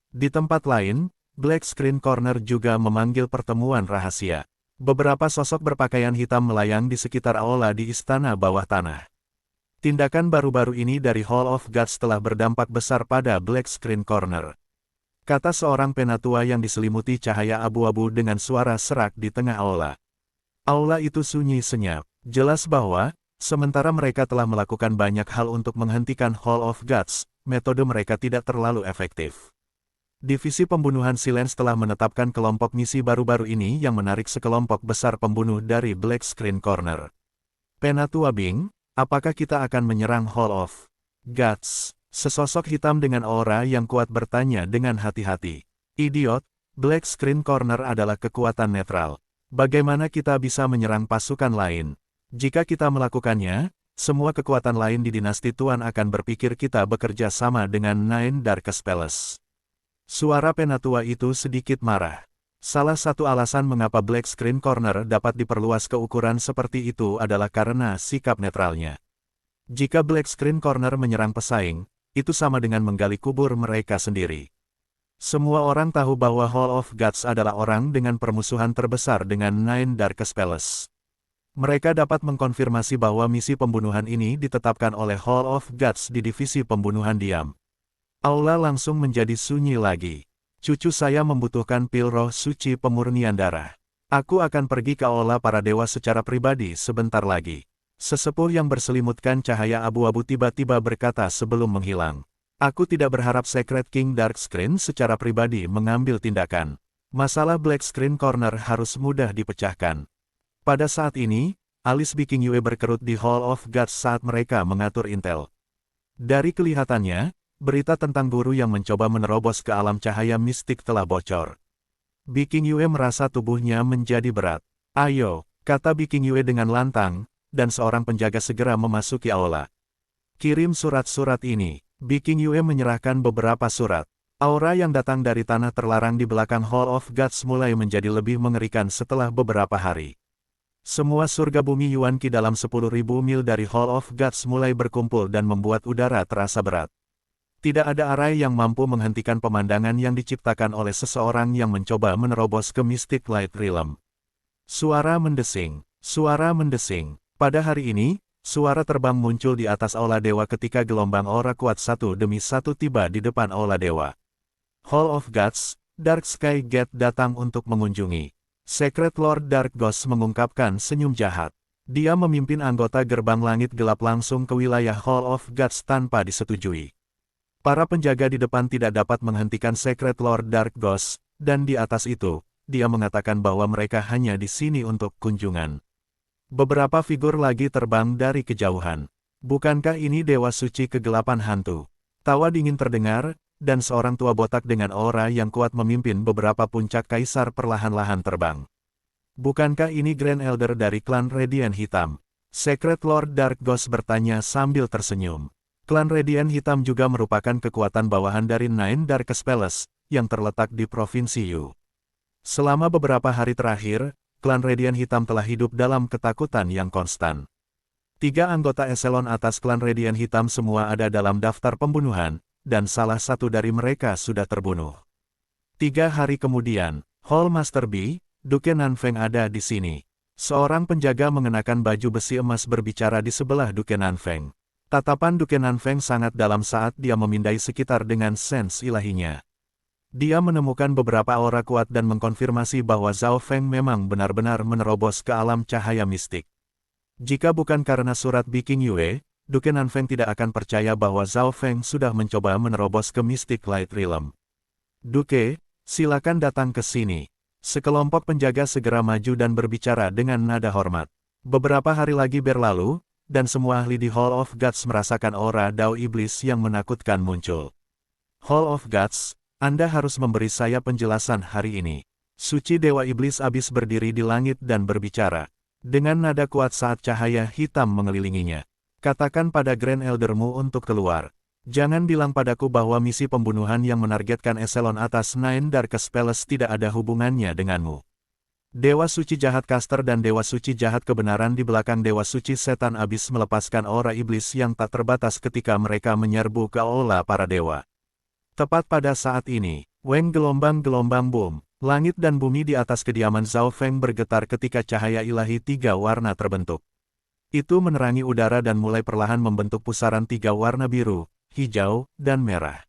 Di tempat lain, Black Screen Corner juga memanggil pertemuan rahasia. Beberapa sosok berpakaian hitam melayang di sekitar aula di istana bawah tanah. Tindakan baru-baru ini dari Hall of Gods telah berdampak besar pada Black Screen Corner. Kata seorang penatua yang diselimuti cahaya abu-abu dengan suara serak di tengah aula. Aula itu sunyi senyap. Jelas bahwa, sementara mereka telah melakukan banyak hal untuk menghentikan Hall of Gods, metode mereka tidak terlalu efektif. Divisi pembunuhan Silence telah menetapkan kelompok misi baru-baru ini yang menarik sekelompok besar pembunuh dari Black Screen Corner. Penatua Bing, apakah kita akan menyerang Hall of Gods? Sesosok hitam dengan aura yang kuat bertanya dengan hati-hati. Idiot, Black Screen Corner adalah kekuatan netral. Bagaimana kita bisa menyerang pasukan lain? Jika kita melakukannya, semua kekuatan lain di dinasti Tuan akan berpikir kita bekerja sama dengan Nine Darkest Palace. Suara penatua itu sedikit marah. Salah satu alasan mengapa Black Screen Corner dapat diperluas ke ukuran seperti itu adalah karena sikap netralnya. Jika Black Screen Corner menyerang pesaing, itu sama dengan menggali kubur mereka sendiri. Semua orang tahu bahwa Hall of Gods adalah orang dengan permusuhan terbesar dengan Nine Darkest Palace. Mereka dapat mengkonfirmasi bahwa misi pembunuhan ini ditetapkan oleh Hall of Gods di divisi pembunuhan diam. Aula langsung menjadi sunyi lagi. Cucu saya membutuhkan pil roh suci pemurnian darah. Aku akan pergi ke aula para dewa secara pribadi sebentar lagi. Sesepuh yang berselimutkan cahaya abu-abu tiba-tiba berkata sebelum menghilang. Aku tidak berharap Secret King Darkscreen secara pribadi mengambil tindakan. Masalah Black Screen Corner harus mudah dipecahkan. Pada saat ini, alis Viking Yue berkerut di Hall of Gods saat mereka mengatur intel. Dari kelihatannya, berita tentang guru yang mencoba menerobos ke alam cahaya mistik telah bocor. Viking Yue merasa tubuhnya menjadi berat. Ayo, kata Viking Yue dengan lantang, dan seorang penjaga segera memasuki aula. Kirim surat-surat ini. Viking Yue menyerahkan beberapa surat. Aura yang datang dari tanah terlarang di belakang Hall of Gods mulai menjadi lebih mengerikan setelah beberapa hari. Semua surga bumi Yuan-Ki dalam 10.000 mil dari Hall of Gods mulai berkumpul dan membuat udara terasa berat. Tidak ada arai yang mampu menghentikan pemandangan yang diciptakan oleh seseorang yang mencoba menerobos ke Mystic Light Realm. Suara mendesing. Suara mendesing. Pada hari ini, suara terbang muncul di atas aula dewa ketika gelombang aura kuat satu demi satu tiba di depan aula dewa. Hall of Gods, Dark Sky Gate datang untuk mengunjungi. Secret Lord Dark Ghost mengungkapkan senyum jahat. Dia memimpin anggota gerbang langit gelap langsung ke wilayah Hall of Gods tanpa disetujui. Para penjaga di depan tidak dapat menghentikan Secret Lord Dark Ghost, dan di atas itu, dia mengatakan bahwa mereka hanya di sini untuk kunjungan. Beberapa figur lagi terbang dari kejauhan. Bukankah ini Dewa Suci Kegelapan Hantu? Tawa dingin terdengar, dan seorang tua botak dengan aura yang kuat memimpin beberapa puncak kaisar perlahan-lahan terbang. Bukankah ini Grand Elder dari klan Radiant Hitam? Secret Lord Dark Ghost bertanya sambil tersenyum. Klan Radiant Hitam juga merupakan kekuatan bawahan dari Nine Darkest Palace, yang terletak di Provinsi Yu. Selama beberapa hari terakhir, klan Radiant Hitam telah hidup dalam ketakutan yang konstan. 3 anggota eselon atas klan Radiant Hitam semua ada dalam daftar pembunuhan, dan salah satu dari mereka sudah terbunuh. 3 hari kemudian, Hall Master B, Duke Nanfeng ada di sini. Seorang penjaga mengenakan baju besi emas berbicara di sebelah Duke Nanfeng. Tatapan Duke Nanfeng sangat dalam saat dia memindai sekitar dengan sens ilahinya. Dia menemukan beberapa aura kuat dan mengkonfirmasi bahwa Zhao Feng memang benar-benar menerobos ke alam cahaya mistik. Jika bukan karena surat Viking Yue, Duke Nanfeng tidak akan percaya bahwa Zhao Feng sudah mencoba menerobos ke Mystic Light Realm. Duke, silakan datang ke sini. Sekelompok penjaga segera maju dan berbicara dengan nada hormat. Beberapa hari lagi berlalu, dan semua ahli di Hall of Gods merasakan aura Dao Iblis yang menakutkan muncul. Hall of Gods, Anda harus memberi saya penjelasan hari ini. Suci Dewa Iblis Abis berdiri di langit dan berbicara. Dengan nada kuat saat cahaya hitam mengelilinginya. Katakan pada Grand Eldermu untuk keluar. Jangan bilang padaku bahwa misi pembunuhan yang menargetkan eselon atas Nine Darkest Palace tidak ada hubungannya denganmu. Dewa Suci Jahat Caster dan Dewa Suci Jahat Kebenaran di belakang Dewa Suci Setan Abis melepaskan aura iblis yang tak terbatas ketika mereka menyerbu ke aula para dewa. Tepat pada saat ini, Weng gelombang-gelombang boom, langit dan bumi di atas kediaman Zhao Feng bergetar ketika cahaya ilahi 3 warna terbentuk. Itu menerangi udara dan mulai perlahan membentuk pusaran 3 warna biru, hijau, dan merah.